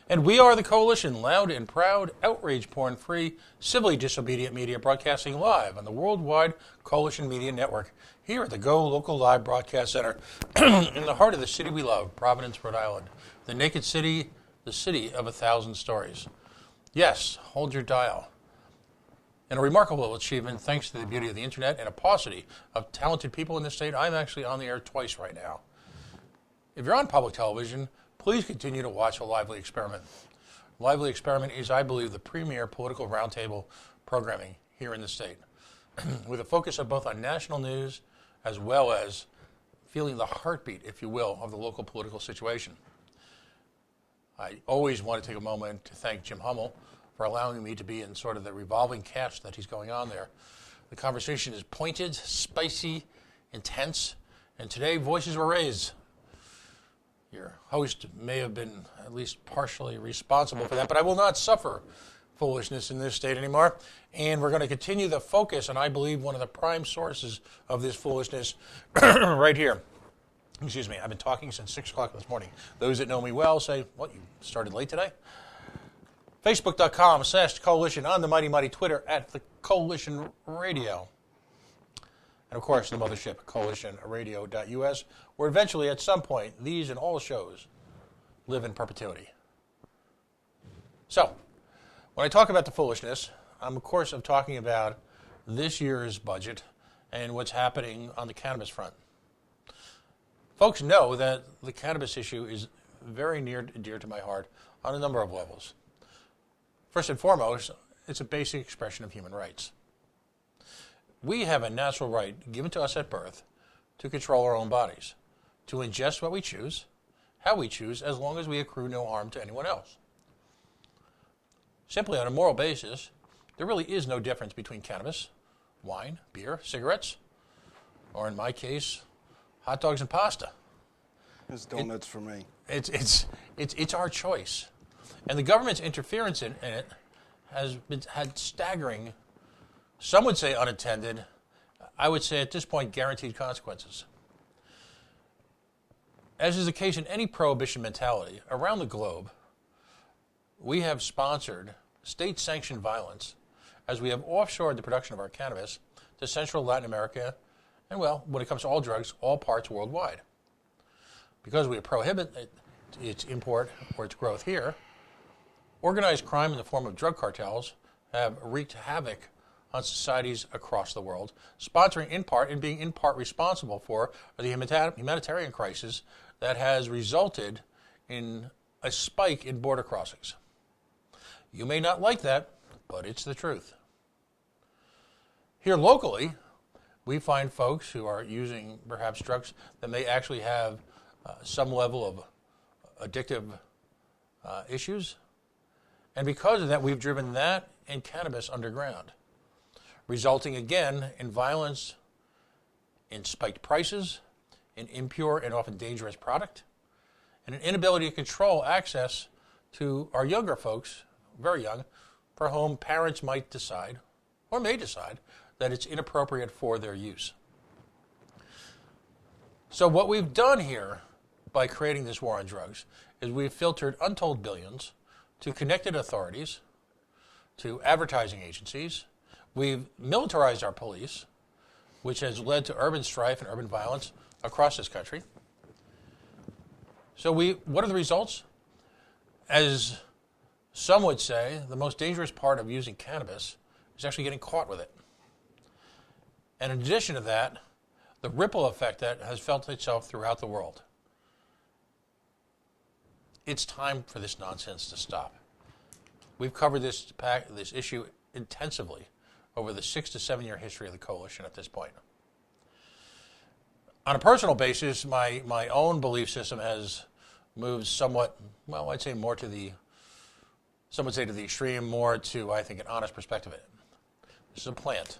And we are the Coalition, loud and proud, outrage porn-free, civilly disobedient media broadcasting live on the worldwide Coalition Media Network here at the Go Local Live Broadcast Center in the heart of the city we love, Providence, Rhode Island. The naked city, the city of 1,000 stories. Yes, hold your dial. In a remarkable achievement, thanks to the beauty of the internet and a paucity of talented people in this state, I'm actually on the air twice right now. If you're on public television, please continue to watch A Lively Experiment. Lively Experiment is, I believe, the premier political roundtable programming here in the state, with a focus of both on national news as well as feeling the heartbeat, if you will, of the local political situation. I always want to take a moment to thank Jim Hummel for allowing me to be in sort of the revolving cast that he's going on there. The conversation is pointed, spicy, intense, and today voices were raised. Your host may have been at least partially responsible for that, but I will not suffer foolishness in this state anymore. And we're going to continue the focus, and I believe one of the prime sources of this foolishness right here. Excuse me, I've been talking since 6 o'clock this morning. Those that know me well say, what, you started late today? Facebook.com/Coalition, on the mighty, mighty Twitter at the Coalition Radio. And of course, the mothership, coalitionradio.us, where eventually, at some point, these and all shows live in perpetuity. So, when I talk about the foolishness, I'm, of course, talking about this year's budget and what's happening on the cannabis front. Folks know that the cannabis issue is very near and dear to my heart on a number of levels. First and foremost, it's a basic expression of human rights. We have a natural right given to us at birth to control our own bodies, to ingest what we choose, how we choose, as long as we accrue no harm to anyone else. Simply on a moral basis, there really is no difference between cannabis, wine, beer, cigarettes, or in my case, hot dogs and pasta. It's donuts for me. It's our choice. And the government's interference in it has had staggering, some would say unintended, I would say at this point guaranteed consequences. As is the case in any prohibition mentality, around the globe, we have sponsored state-sanctioned violence as we have offshored the production of our cannabis to Central Latin America and, well, when it comes to all drugs, all parts worldwide. Because we prohibit its import or its growth here, organized crime in the form of drug cartels have wreaked havoc on societies across the world, sponsoring in part and being in part responsible for the humanitarian crisis that has resulted in a spike in border crossings. You may not like that, but it's the truth. Here locally, we find folks who are using perhaps drugs that may actually have some level of addictive issues. And because of that, we've driven that and cannabis underground, resulting again in violence, in spiked prices, in impure and often dangerous product, and an inability to control access to our younger folks, very young, for whom parents might decide, or may decide, that it's inappropriate for their use. So what we've done here by creating this war on drugs is we've filtered untold billions to connected authorities, to advertising agencies. We've militarized our police, which has led to urban strife and urban violence across this country. So what are the results? As some would say, the most dangerous part of using cannabis is actually getting caught with it. And in addition to that, the ripple effect that has felt itself throughout the world. It's time for this nonsense to stop. We've covered this issue intensively over the 6 to 7 year history of the coalition at this point. On a personal basis, my own belief system has moved somewhat, well, I'd say more to the, some would say to the extreme, more to, I think, an honest perspective of it. This is a plant.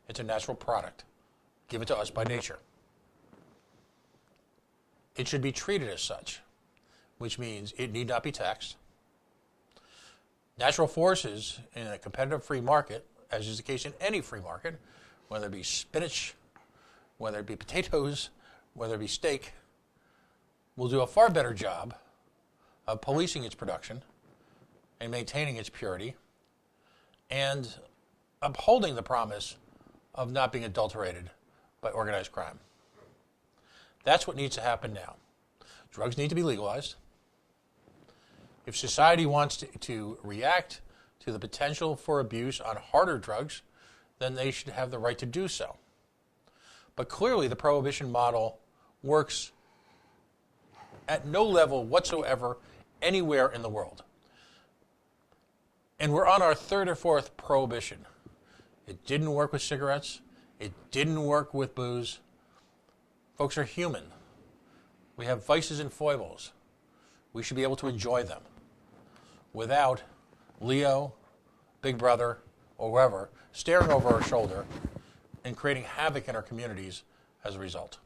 It's a natural product given to us by nature. It should be treated as such, which means it need not be taxed. Natural forces in a competitive free market, as is the case in any free market, whether it be spinach, whether it be potatoes, whether it be steak, will do a far better job of policing its production and maintaining its purity and upholding the promise of not being adulterated by organized crime. That's what needs to happen now. Drugs need to be legalized. If society wants to react to the potential for abuse on harder drugs, then they should have the right to do so. But clearly the prohibition model works at no level whatsoever anywhere in the world. And we're on our third or fourth prohibition. It didn't work with cigarettes. It didn't work with booze. Folks are human. We have vices and foibles. We should be able to enjoy them without Leo, Big Brother, or whoever staring over our shoulder and creating havoc in our communities as a result.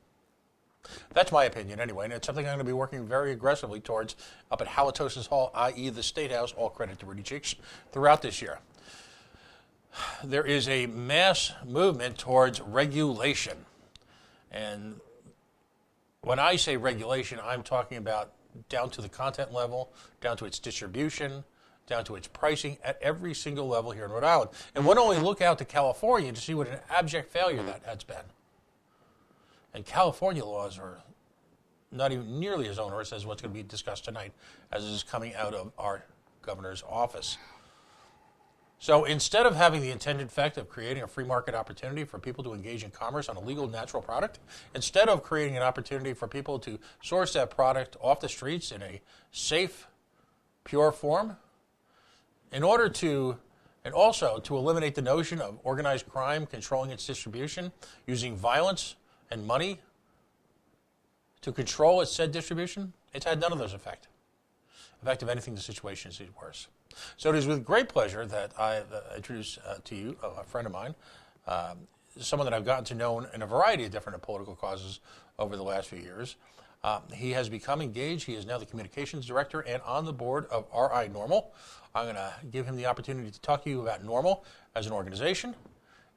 That's my opinion anyway, and it's something I'm going to be working very aggressively towards up at Halitosis Hall, i.e. the State House, all credit to Rudy Cheeks, throughout this year. There is a mass movement towards regulation. And when I say regulation, I'm talking about down to the content level, down to its distribution, down to its pricing at every single level here in Rhode Island. And one only look out to California to see what an abject failure that has been. And California laws are not even nearly as onerous as what's going to be discussed tonight, as is coming out of our governor's office. So instead of having the intended effect of creating a free market opportunity for people to engage in commerce on a legal natural product, instead of creating an opportunity for people to source that product off the streets in a safe, pure form, in order to, and also to eliminate the notion of organized crime controlling its distribution, using violence and money to control its said distribution, it's had none of those effects. In fact, if anything, the situation is worse. So it is with great pleasure that I introduce to you a friend of mine, someone that I've gotten to know in a variety of different political causes over the last few years. He has become engaged. He is now the communications director and on the board of RI Norml. I'm going to give him the opportunity to talk to you about Norml as an organization,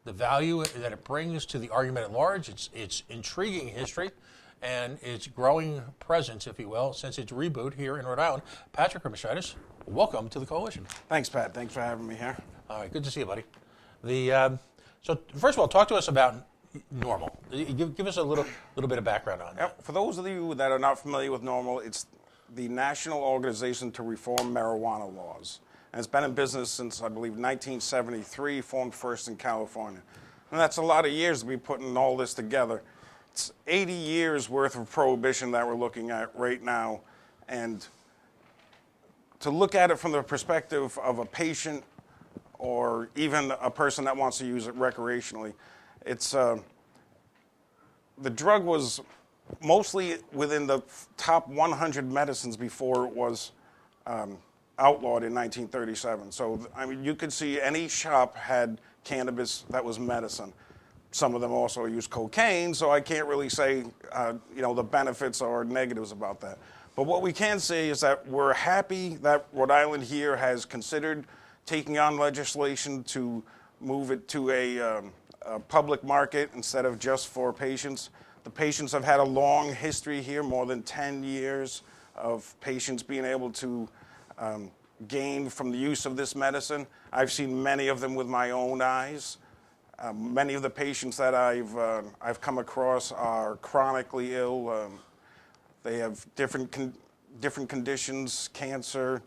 the value that it brings to the argument at large, its intriguing history, and its growing presence, if you will, since its reboot here in Rhode Island. Patrick Hermashidis, welcome to the Coalition. Thanks, Pat. Thanks for having me here. All right, good to see you, buddy. So first of all, talk to us about Norml. Give us a little bit of background on that. Yep. For those of you that are not familiar with Norml, it's the National Organization to Reform Marijuana Laws. And it's been in business since, I believe, 1973, formed first in California. And that's a lot of years to be putting all this together. It's 80 years worth of prohibition that we're looking at right now. And to look at it from the perspective of a patient or even a person that wants to use it recreationally, it's the drug was mostly within the top 100 medicines before it was outlawed in 1937. So, I mean, you could see any shop had cannabis that was medicine. Some of them also use cocaine, so I can't really say, the benefits or negatives about that. But what we can say is that we're happy that Rhode Island here has considered taking on legislation to move it to a public market instead of just for patients. The patients have had a long history here, more than 10 years of patients being able to gain from the use of this medicine. I've seen many of them with my own eyes. Many of the patients that I've come across are chronically ill. They have different conditions, cancer.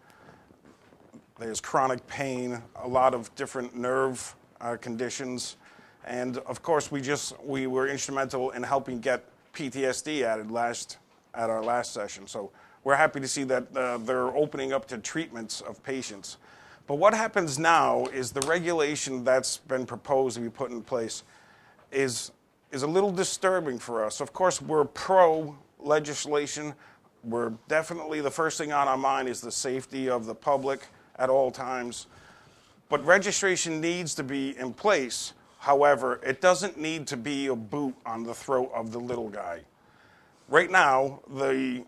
There's chronic pain, a lot of different nerve conditions. And of course, we were instrumental in helping get PTSD added at our last session. So we're happy to see that they're opening up to treatments of patients. But what happens now is the regulation that's been proposed to be put in place is a little disturbing for us. Of course, we're pro legislation. We're definitely, the first thing on our mind is the safety of the public at all times. But registration needs to be in place. However, it doesn't need to be a boot on the throat of the little guy. Right now, the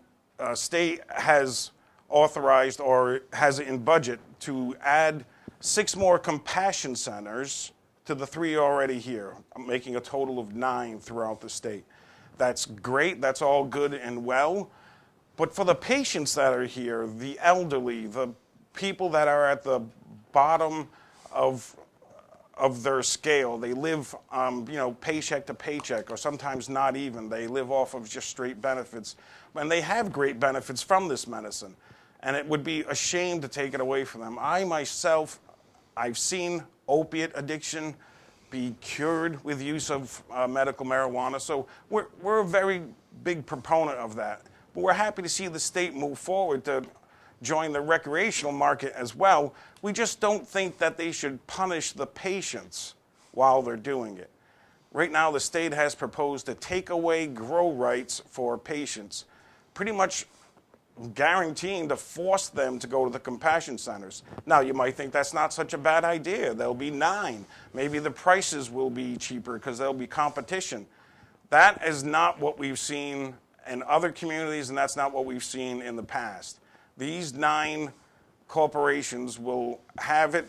state has authorized or has it in budget to add 6 more compassion centers to the 3 already here, making a total of 9 throughout the state. That's great, that's all good and well, but for the patients that are here, the elderly, the people that are at the bottom of their scale. They live, paycheck to paycheck, or sometimes not even. They live off of just straight benefits. And they have great benefits from this medicine. And it would be a shame to take it away from them. I myself, I've seen opiate addiction be cured with use of medical marijuana. So we're a very big proponent of that. But we're happy to see the state move forward to join the recreational market as well. We just don't think that they should punish the patients while they're doing it. Right now, the state has proposed to take away grow rights for patients, pretty much guaranteeing to force them to go to the compassion centers. Now, you might think that's not such a bad idea. There'll be 9. Maybe the prices will be cheaper because there'll be competition. That is not what we've seen in other communities, and that's not what we've seen in the past. These 9 corporations will have a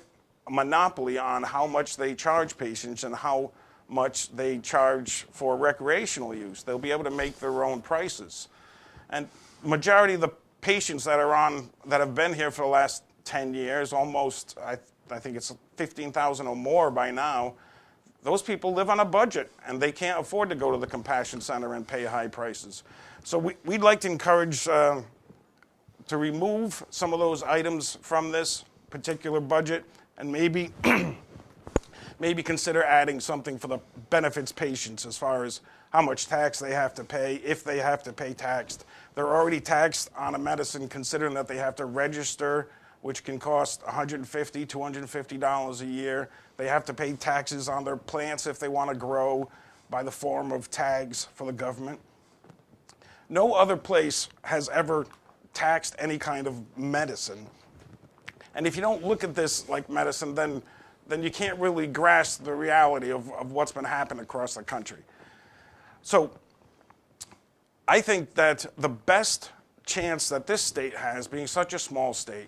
monopoly on how much they charge patients and how much they charge for recreational use. They'll be able to make their own prices. And majority of the patients that have been here for the last 10 years, almost, I think it's 15,000 or more by now, those people live on a budget and they can't afford to go to the compassion center and pay high prices. So we'd like to encourage to remove some of those items from this particular budget and maybe consider adding something for the benefits patients as far as how much tax they have to pay, if they have to pay taxed. They're already taxed on a medicine considering that they have to register, which can cost $150, $250 a year. They have to pay taxes on their plants if they want to grow by the form of tags for the government. No other place has ever taxed any kind of medicine. And if you don't look at this like medicine, then you can't really grasp the reality of what's been happening across the country. So I think that the best chance that this state has, being such a small state,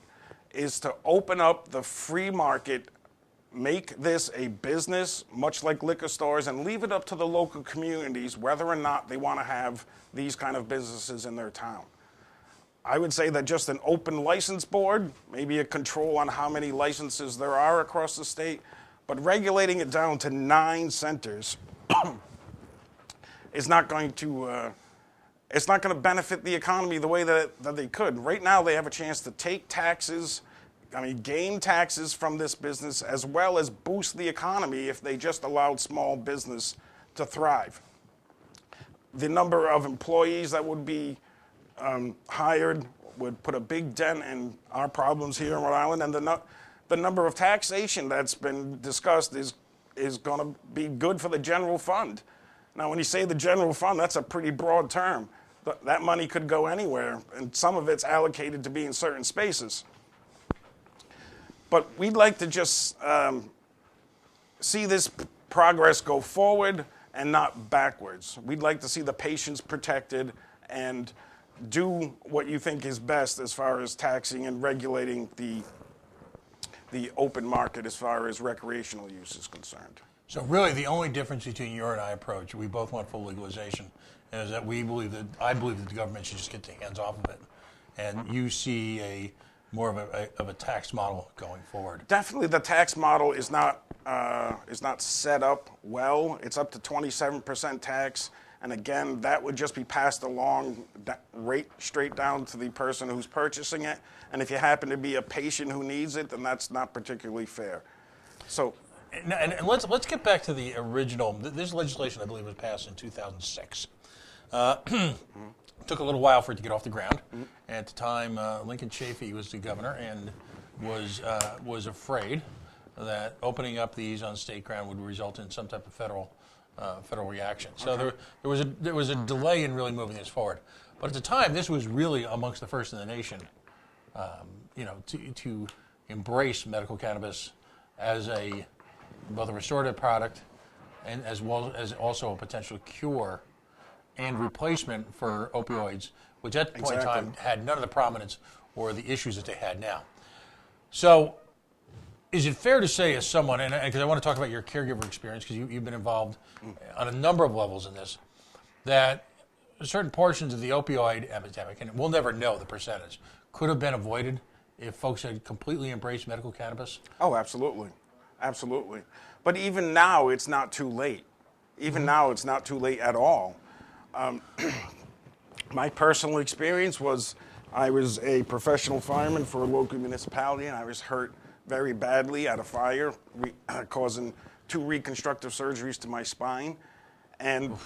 is to open up the free market, make this a business, much like liquor stores, and leave it up to the local communities whether or not they want to have these kind of businesses in their town. I would say that just an open license board, maybe a control on how many licenses there are across the state, but regulating it down to 9 centers is not going to benefit the economy the way that they could. Right now, they have a chance to take taxes, gain taxes from this business, as well as boost the economy if they just allowed small business to thrive. The number of employees that would be hired would put a big dent in our problems here in Rhode Island, and the number of taxation that's been discussed is going to be good for the general fund. Now, when you say the general fund, that's a pretty broad term. That money could go anywhere, and some of it's allocated to be in certain spaces. But we'd like to just see this progress go forward and not backwards. We'd like to see the patients protected and do what you think is best as far as taxing and regulating the open market as far as recreational use is concerned. So really the only difference between your and I approach, we both want full legalization, is that I believe that the government should just get their hands off of it. And you see more of a tax model going forward. Definitely the tax model is not set up well. It's up to 27% tax. And again, that would just be passed along right straight down to the person who's purchasing it. And if you happen to be a patient who needs it, then that's not particularly fair. So, and let's get back to the original. This legislation, I believe, was passed in 2006. Took a little while for it to get off the ground. Mm-hmm. At the time, Lincoln Chafee was the governor and was afraid that opening up these on state ground would result in some type of federal reaction. So okay. there was a delay in really moving this forward. But at the time, this was really amongst the first in the nation, to embrace medical cannabis as both a restorative product and as well as also a potential cure and replacement for opioids, which at the point in time had none of the prominence or the issues that they had now. So is it fair to say, as someone, and because I want to talk about your caregiver experience, because you've been involved on a number of levels in this, that certain portions of the opioid epidemic, and we'll never know the percentage, could have been avoided if folks had completely embraced medical cannabis? Oh, absolutely. Absolutely. But even now, it's not too late. Even now, it's not too late at all. My personal experience was I was a professional fireman for a local municipality, and I was hurt very badly at a fire, causing 2 reconstructive surgeries to my spine. And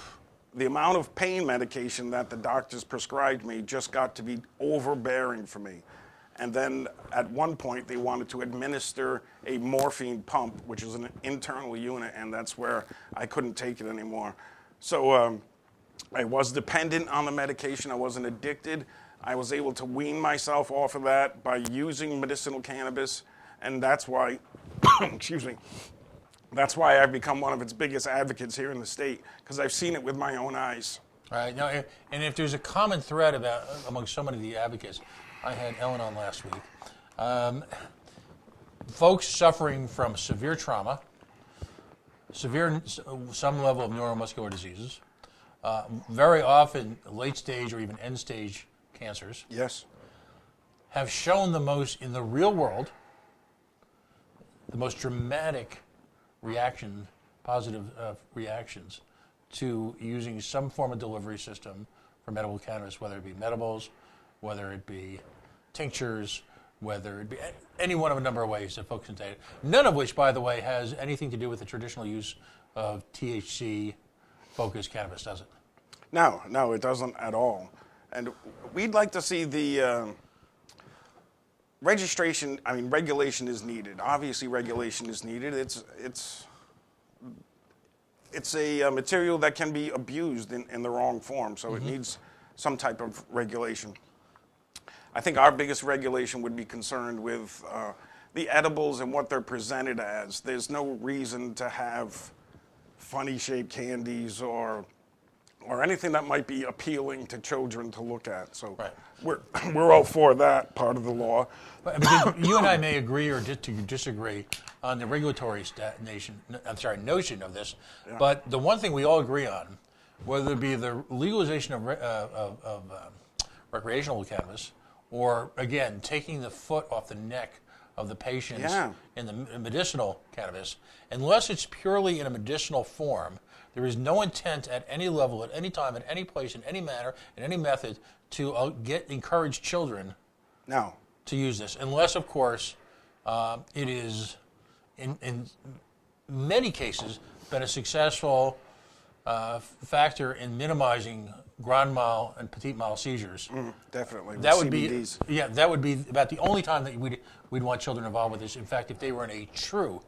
the amount of pain medication that the doctors prescribed me just got to be overbearing for me. And then at one point, they wanted to administer a morphine pump, which is an internal unit, and that's where I couldn't take it anymore. So I was dependent on the medication. I wasn't addicted. I was able to wean myself off of that by using medicinal cannabis, and that's why, excuse me, that's why I've become one of its biggest advocates here in the state, because I've seen it with my own eyes. All right. Now, and if there's a common thread among so many of the advocates, I had Ellen on last week. Folks suffering from severe trauma, some level of neuromuscular diseases, very often late stage or even end stage cancers. Yes. Have shown the most, in the real world, the most dramatic positive reactions to using some form of delivery system for medical cannabis, whether it be medibles, whether it be tinctures, whether it be any one of a number of ways that folks can take it. None of which, by the way, has anything to do with the traditional use of THC-focused cannabis, does it? No, it doesn't at all. And we'd like to see the regulation is needed. Obviously, regulation is needed. It's a material that can be abused in the wrong form, so it needs some type of regulation. I think our biggest regulation would be concerned with the edibles and what they're presented as. There's no reason to have funny shaped candies or anything that might be appealing to children to look at. So right. we're all for that part of the law. But you and I may agree or disagree on the regulatory notion of this, Yeah. but the one thing we all agree on, whether it be the legalization of recreational cannabis, or again taking the foot off the neck of the patients in the medicinal cannabis, unless it's purely in a medicinal form, there is no intent at any level, at any time, at any place, in any manner, in any method to encourage children to use this, unless, of course, it is, in many cases, been a successful factor in minimizing grand mal and petit mal seizures. Definitely. That would CBDs. that would be about the only time that we'd want children involved with this. In fact, if they were in a true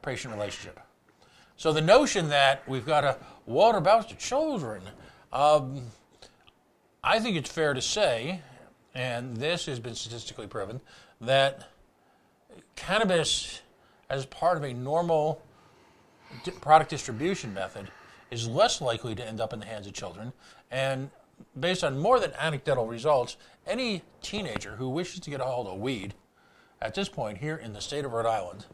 patient relationship. So the notion that we've got to what about the children, I think it's fair to say, and this has been statistically proven, that cannabis as part of a normal product distribution method is less likely to end up in the hands of children. And based on more than anecdotal results, any teenager who wishes to get a hold of weed at this point here in the state of Rhode Island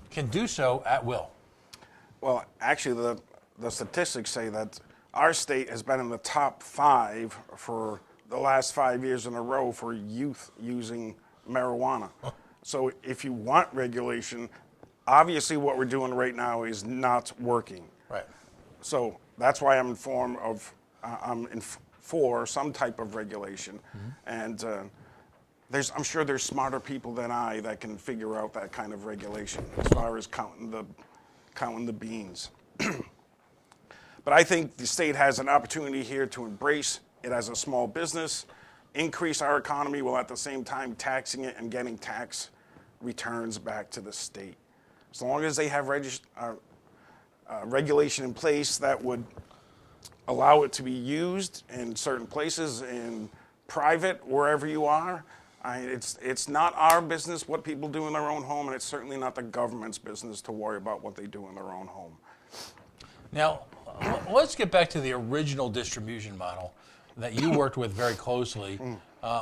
can do so at will. Well, actually, the statistics say that our state has been in the top 5 for the last 5 years in a row for youth using marijuana. So if you want regulation, obviously what we're doing right now is not working. Right. So that's why I'm for some type of regulation. And I'm sure there's smarter people than I that can figure out that kind of regulation as far as counting the beans. But I think the state has an opportunity here to embrace it as a small business, increase our economy while at the same time taxing it and getting tax returns back to the state. As long as they have regulation in place that would allow it to be used in certain places, in private, wherever you are. It's not our business what people do in their own home, and it's certainly not the government's business to worry about what they do in their own home. Now, let's get back to the original distribution model that you worked with very closely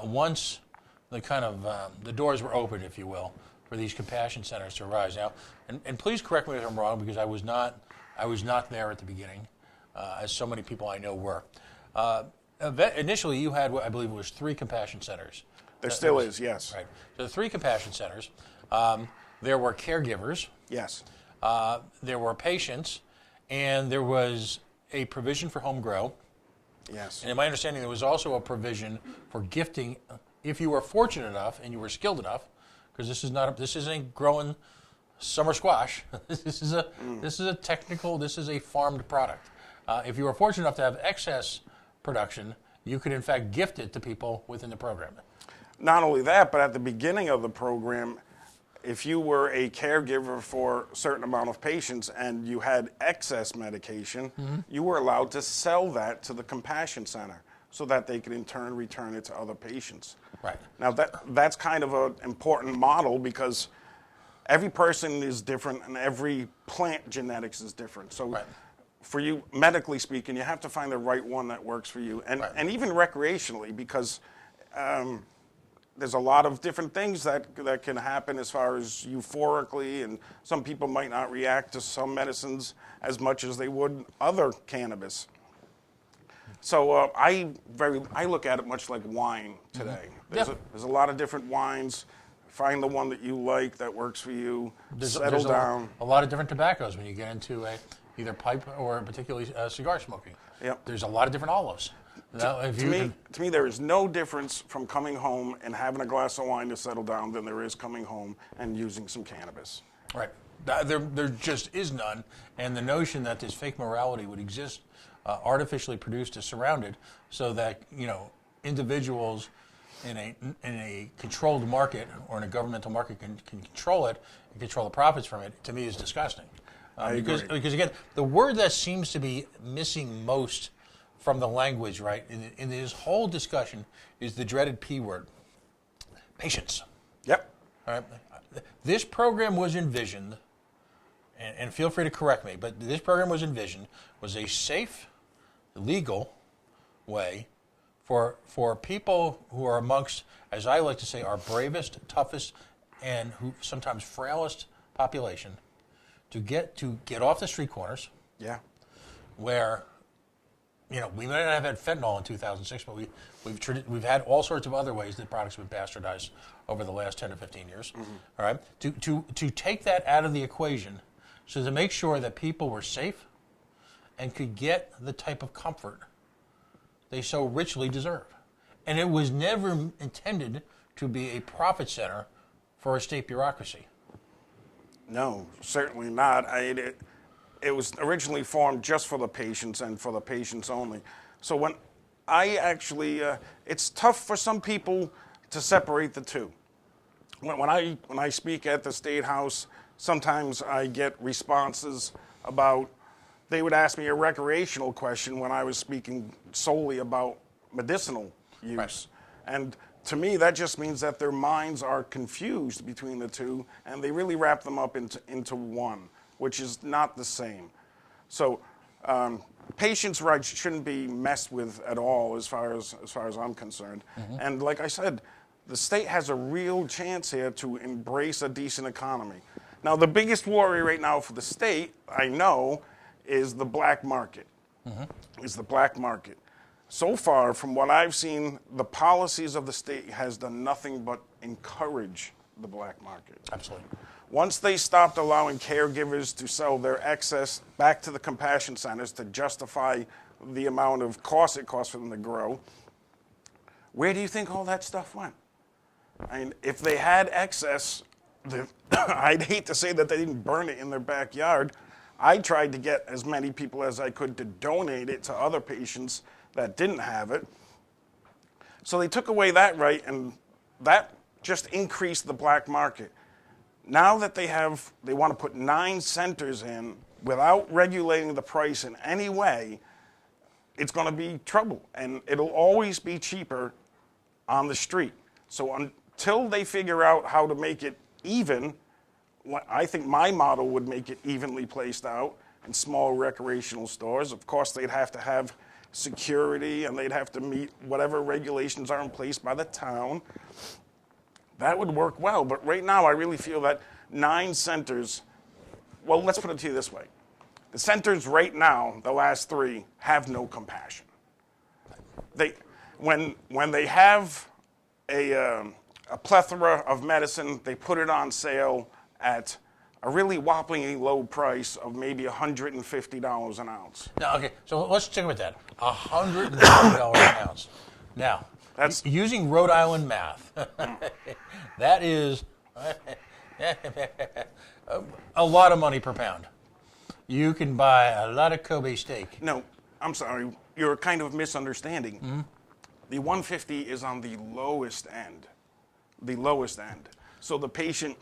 once the doors were open, if you will, for these compassion centers to arise. Now, and please correct me if I'm wrong, because I was not there at the beginning, as so many people I know were. Initially, you had what I believe was 3 compassion centers There still is, yes. Right. So the 3 compassion centers, there were caregivers, Yes. there were patients, and there was a provision for home grow. Yes. And in my understanding, there was also a provision for gifting if you were fortunate enough and you were skilled enough, because this isn't growing summer squash. This is a technical. This is a farmed product. If you were fortunate enough to have excess production, you could in fact gift it to people within the program. Not only that, but at the beginning of the program, if you were a caregiver for a certain amount of patients and you had excess medication, you were allowed to sell that to the Compassion Center so that they could in turn return it to other patients. Right. Now that's kind of an important model because every person is different and every plant genetics is different. So for you, medically speaking, you have to find the right one that works for you. And even recreationally, because there's a lot of different things that can happen as far as euphorically, and some people might not react to some medicines as much as they would other cannabis. So I look at it much like wine today. There's a lot of different wines. Find the one that you like that works for you. Settle down. A lot of different tobaccos when you get into either pipe or particularly cigar smoking. Yep. There's a lot of different olives. To me, there is no difference from coming home and having a glass of wine to settle down than there is coming home and using some cannabis. Right. There just is none. And the notion that this fake morality would exist, artificially produced to surround it, so that individuals in a controlled market or in a governmental market can control it and control the profits from it, to me is disgusting. Because again, the word that seems to be missing most from the language, right, in this whole discussion is the dreaded P word, patience. Yep. All right. This program was envisioned, and feel free to correct me, but this program was envisioned was a safe, legal way for people who are amongst, as I like to say, our bravest, toughest, and who sometimes frailest population to get off the street corners. Yeah. Where, we might not have had fentanyl in 2006, but we've had all sorts of other ways that products have been bastardized over the last 10 to 15 years. All right. To take that out of the equation, so to make sure that people were safe and could get the type of comfort they so richly deserve. And it was never intended to be a profit center for a state bureaucracy. No, certainly not. It was originally formed just for the patients and for the patients only. So when I actually, it's tough for some people to separate the two. When I speak at the State House, sometimes I get responses about, they would ask me a recreational question when I was speaking solely about medicinal use. Right. And to me, that just means that their minds are confused between the two, and they really wrap them up into one, which is not the same. So patients' rights shouldn't be messed with at all as far as I'm concerned. And like I said, the state has a real chance here to embrace a decent economy. Now, the biggest worry right now for the state, I know, is the black market. Is the black market. So far, from what I've seen, the policies of the state has done nothing but encourage the black market. Absolutely. Once they stopped allowing caregivers to sell their excess back to the compassion centers to justify the amount of cost it costs for them to grow, where do you think all that stuff went? I mean, if they had excess, I'd hate to say that they didn't burn it in their backyard. I tried to get as many people as I could to donate it to other patients that didn't have it. So they took away that right, and that just increased the black market. Now that they want to put 9 centers in without regulating the price in any way, it's going to be trouble, and it'll always be cheaper on the street. So until they figure out how to make it even, I think my model would make it evenly placed out in small recreational stores. Of course, they'd have to have security, and they'd have to meet whatever regulations are in place by the town. That would work well, but right now I really feel that 9 centers, well, let's put it to you this way. The centers right now, the last 3, have no compassion. When they have a plethora of medicine. They put it on sale at a really whoppingly low price of maybe $150 an ounce. Now, okay, so let's stick with that. $150 an ounce. Now, That's using Rhode Island math, that is a lot of money per pound. You can buy a lot of Kobe steak. no. I'm sorry. You're kind of misunderstanding. The 150 is on the lowest end. The lowest end. So the patient,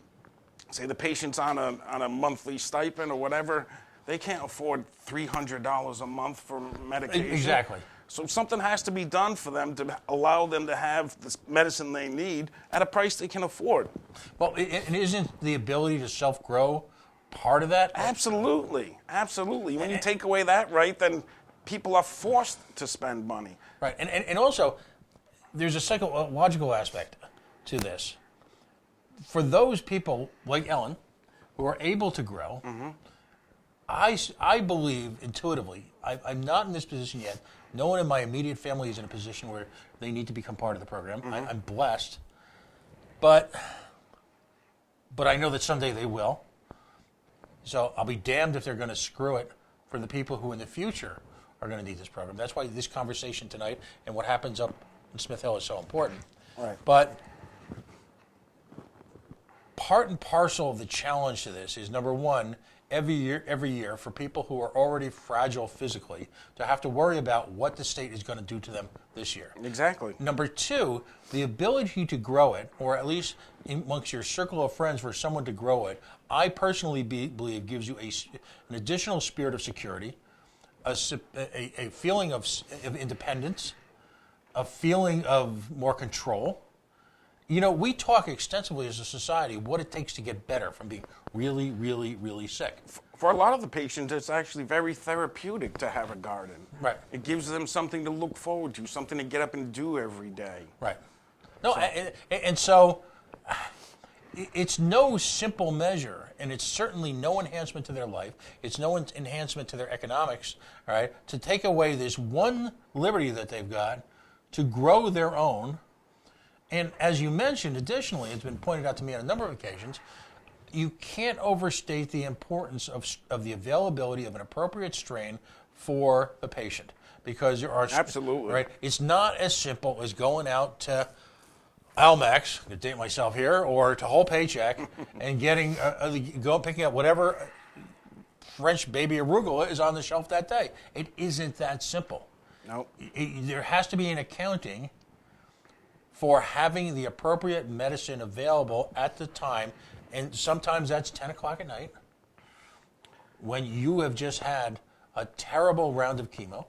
say the patient's on a monthly stipend or whatever, they can't afford $300 a month for medication. Exactly. So something has to be done for them to allow them to have the medicine they need at a price they can afford. Well, and isn't the ability to self-grow part of that? Absolutely. Absolutely. When you take away that right, then people are forced to spend money. Right, and also, there's a psychological aspect to this. For those people like Ellen who are able to grow, I believe intuitively, I'm not in this position yet. No one in my immediate family is in a position where they need to become part of the program. I'm blessed, but I know that someday they will. So I'll be damned if they're going to screw it for the people who in the future are going to need this program. That's why this conversation tonight and what happens up in Smith Hill is so important. Right. But part and parcel of the challenge to this is, number one, every year for people who are already fragile physically to have to worry about what the state is going to do to them this year. Exactly. Number two, the ability to grow it, or at least amongst your circle of friends for someone to grow it, I personally believe gives you an additional spirit of security, a feeling of independence, a feeling of more control. You know, we talk extensively as a society what it takes to get better from being really, really, really sick. For a lot of the patients, it's actually very therapeutic to have a garden. Right. It gives them something to look forward to, something to get up and do every day. Right. No, and so it's no simple measure, and it's certainly no enhancement to their life. It's no enhancement to their economics, all right, to take away this one liberty that they've got to grow their own. And as you mentioned, additionally, it's been pointed out to me on a number of occasions, you can't overstate the importance of the availability of an appropriate strain for the patient. Because there are... Absolutely. Right? It's not as simple as going out to Almax, to date myself here, or to Whole Paycheck, and picking up whatever French baby arugula is on the shelf that day. It isn't that simple. No. There has to be an accounting for having the appropriate medicine available at the time, and sometimes that's 10 o'clock at night, when you have just had a terrible round of chemo,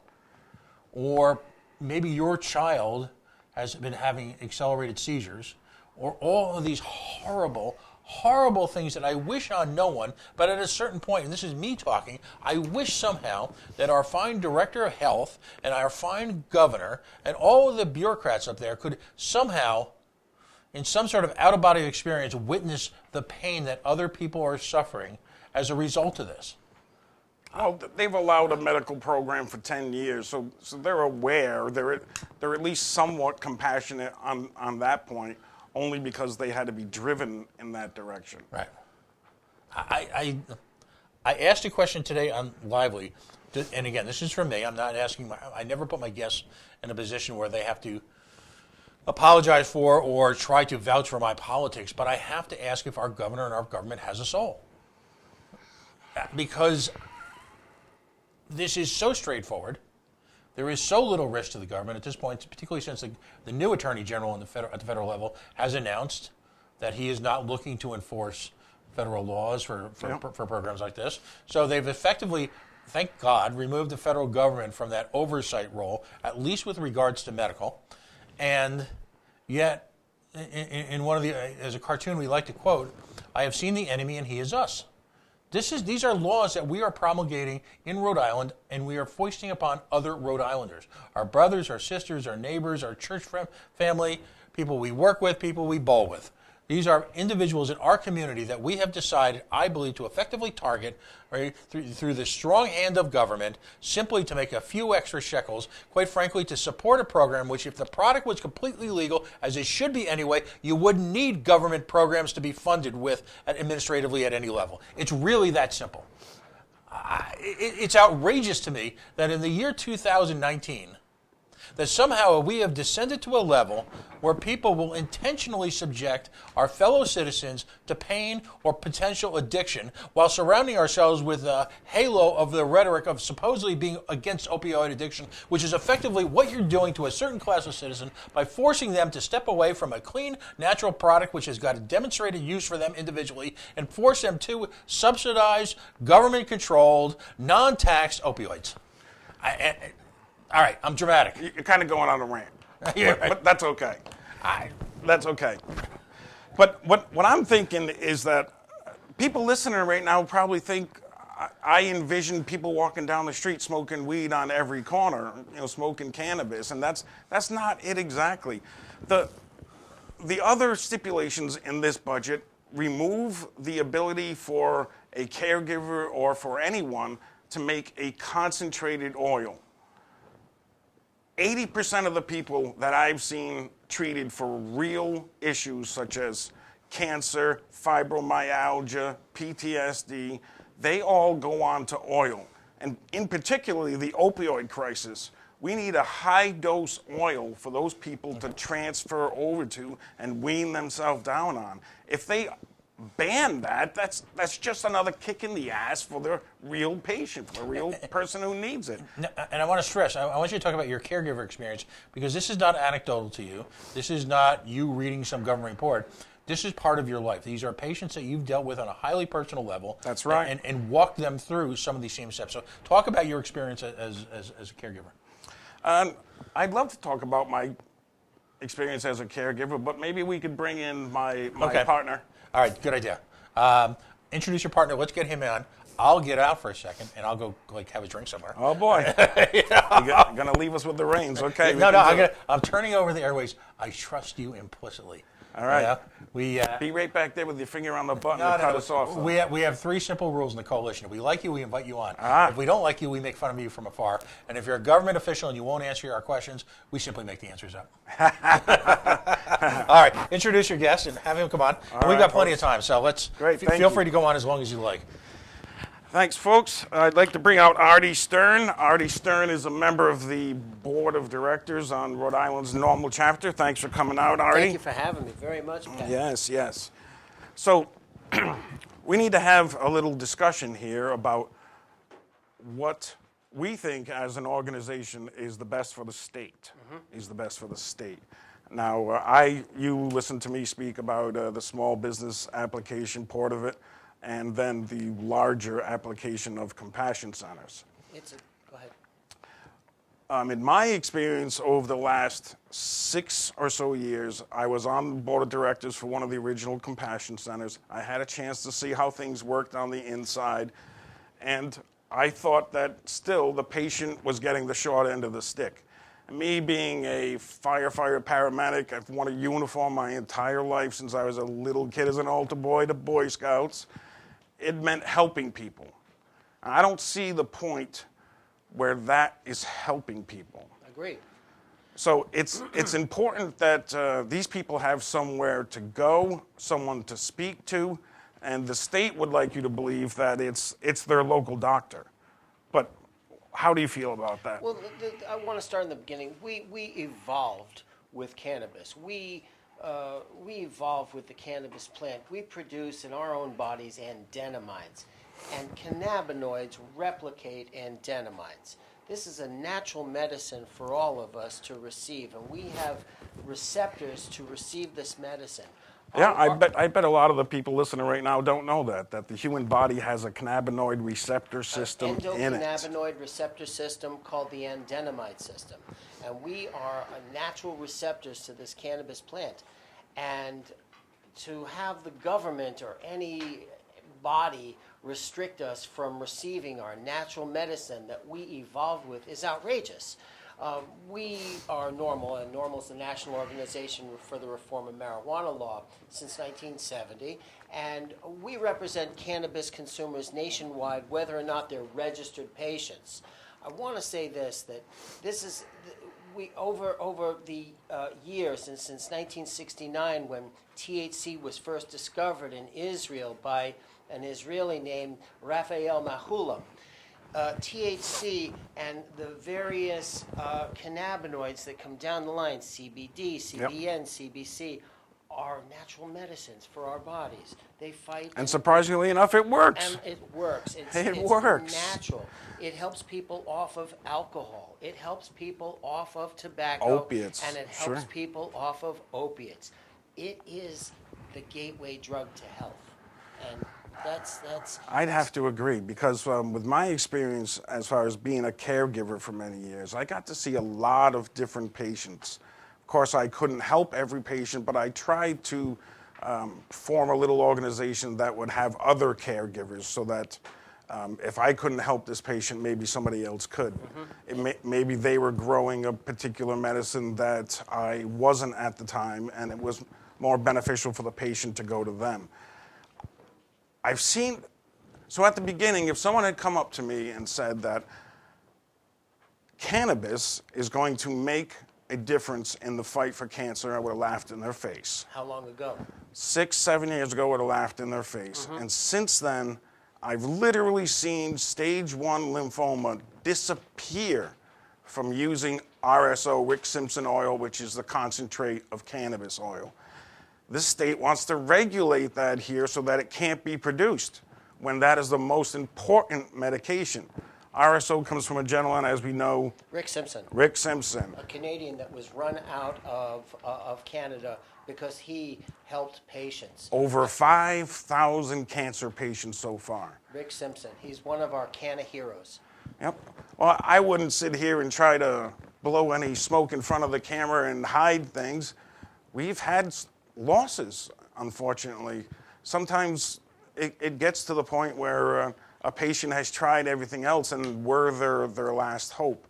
or maybe your child has been having accelerated seizures, or all of these horrible, horrible things that I wish on no one, but at a certain point, and this is me talking, I wish somehow that our fine director of health and our fine governor and all of the bureaucrats up there could somehow, in some sort of out-of-body experience, witness the pain that other people are suffering as a result of this. Well, they've allowed a medical program for 10 years, so they're aware. They're at least somewhat compassionate on that point, only because they had to be driven in that direction. Right. I asked a question today on Lively, and again, this is from me. I'm not asking. I never put my guests in a position where they have to apologize for or try to vouch for my politics, but I have to ask if our governor and our government has a soul, because this is so straightforward. There is so little risk to the government at this point, particularly since the new Attorney General at the federal level has announced that he is not looking to enforce federal laws for programs like this. So they've effectively, thank God, removed the federal government from that oversight role, at least with regards to medical. And yet, in one of as a cartoon we like to quote, I have seen the enemy and he is us. These are laws that we are promulgating in Rhode Island, and we are foisting upon other Rhode Islanders. Our brothers, our sisters, our neighbors, our church family, people we work with, people we bowl with. These are individuals in our community that we have decided, I believe, to effectively target, right, through the strong hand of government, simply to make a few extra shekels, quite frankly, to support a program which, if the product was completely legal, as it should be anyway, you wouldn't need government programs to be funded with administratively at any level. It's really that simple. It's outrageous to me that in the year 2019, that somehow we have descended to a level where people will intentionally subject our fellow citizens to pain or potential addiction while surrounding ourselves with a halo of the rhetoric of supposedly being against opioid addiction, which is effectively what you're doing to a certain class of citizen by forcing them to step away from a clean, natural product which has got a demonstrated use for them individually and force them to subsidize, government-controlled, non-taxed opioids. All right, I'm dramatic. You're kind of going on a rant. Yeah, but that's okay. That's okay. But what I'm thinking is that people listening right now probably think I envision people walking down the street smoking weed on every corner, smoking cannabis, and that's not it exactly. The other stipulations in this budget remove the ability for a caregiver or for anyone to make a concentrated oil. 80% of the people that I've seen treated for real issues such as cancer, fibromyalgia, PTSD, they all go on to oil. And in particularly the opioid crisis, we need a high-dose oil for those people to transfer over to and wean themselves down on. If they ban that, that's just another kick in the ass for the real patient, for the real person who needs it. And I want to stress, I want you to talk about your caregiver experience, because this is not anecdotal to you. This is not you reading some government report. This is part of your life. These are patients that you've dealt with on a highly personal level. That's right. And walked them through some of these same steps. So talk about your experience as a caregiver. I'd love to talk about my experience as a caregiver, but maybe we could bring in my partner. All right, good idea. Introduce your partner. Let's get him on. I'll get out for a second, and I'll go have a drink somewhere. Oh, boy. You're going to leave us with the reins. Okay. No, I'm turning over the airways. I trust you implicitly. All right. Be right back there with your finger on the button to cut us off. We have three simple rules in the coalition. If we like you, we invite you on. If we don't like you, we make fun of you from afar. And if you're a government official and you won't answer our questions, we simply make the answers up. All right. Introduce your guest and have him come on. We've got plenty of time, so feel free to go on as long as you like. Thanks, folks. I'd like to bring out Artie Stern. Artie Stern is a member of the board of directors on Rhode Island's Norml chapter. Thanks for coming out, Artie. Thank you for having me very much, Pat. Yes. So we need to have a little discussion here about what we think as an organization is the best for the state. Is the best for the state. Now, you listened to me speak about the small business application part of it, and then the larger application of compassion centers. Go ahead. In my experience over the last 6 or so years, I was on the board of directors for one of the original compassion centers. I had a chance to see how things worked on the inside, and I thought that still the patient was getting the short end of the stick. Me being a firefighter paramedic, I've worn a uniform my entire life since I was a little kid as an altar boy to Boy Scouts. It meant helping people. I don't see the point where that is helping people. Agreed. So it's important that these people have somewhere to go, someone to speak to, and the state would like you to believe that it's their local doctor. But how do you feel about that? Well, I want to start in the beginning. We evolved with cannabis. We evolved with the cannabis plant. We produce in our own bodies andenomines, and cannabinoids replicate andenomines. This is a natural medicine for all of us to receive, and we have receptors to receive this medicine. Yeah, I bet a lot of the people listening right now don't know that the human body has a cannabinoid receptor system in it. Endocannabinoid receptor system called the andenomide system. And we are natural receptors to this cannabis plant. And to have the government or any body restrict us from receiving our natural medicine that we evolved with is outrageous. We are Norml, and Norml is the National Organization for the Reform of Marijuana Law since 1970, and we represent cannabis consumers nationwide, whether or not they're registered patients. I want to say this, that this is, we over the years, since 1969, when THC was first discovered in Israel by an Israeli named Raphael Mahulam, THC and the various cannabinoids that come down the line, CBD, CBN, CBC, are natural medicines for our bodies. They fight. And surprisingly enough, it works. And it works. It works. Natural. It helps people off of alcohol. It helps people off of tobacco. Opiates. And it helps people off of opiates. It is the gateway drug to health. And that's. I'd have to agree, because with my experience as far as being a caregiver for many years, I got to see a lot of different patients. Of course, I couldn't help every patient, but I tried to form a little organization that would have other caregivers, so that if I couldn't help this patient, maybe somebody else could. Maybe they were growing a particular medicine that I wasn't at the time, and it was more beneficial for the patient to go to them. I've seen, so at the beginning, if someone had come up to me and said that cannabis is going to make a difference in the fight for cancer, I would have laughed in their face. How long ago? 6, 7 years ago, I would have laughed in their face. And since then, I've literally seen stage 1 lymphoma disappear from using RSO, Rick Simpson oil, which is the concentrate of cannabis oil. This state wants to regulate that here so that it can't be produced, when that is the most important medication. RSO comes from a gentleman, as we know, Rick Simpson. Rick Simpson. A Canadian that was run out of Canada because he helped patients. Over 5,000 cancer patients so far. Rick Simpson. He's one of our Canna heroes. Yep. Well, I wouldn't sit here and try to blow any smoke in front of the camera and hide things. We've had losses, unfortunately. Sometimes it gets to the point where a patient has tried everything else and we're their last hope.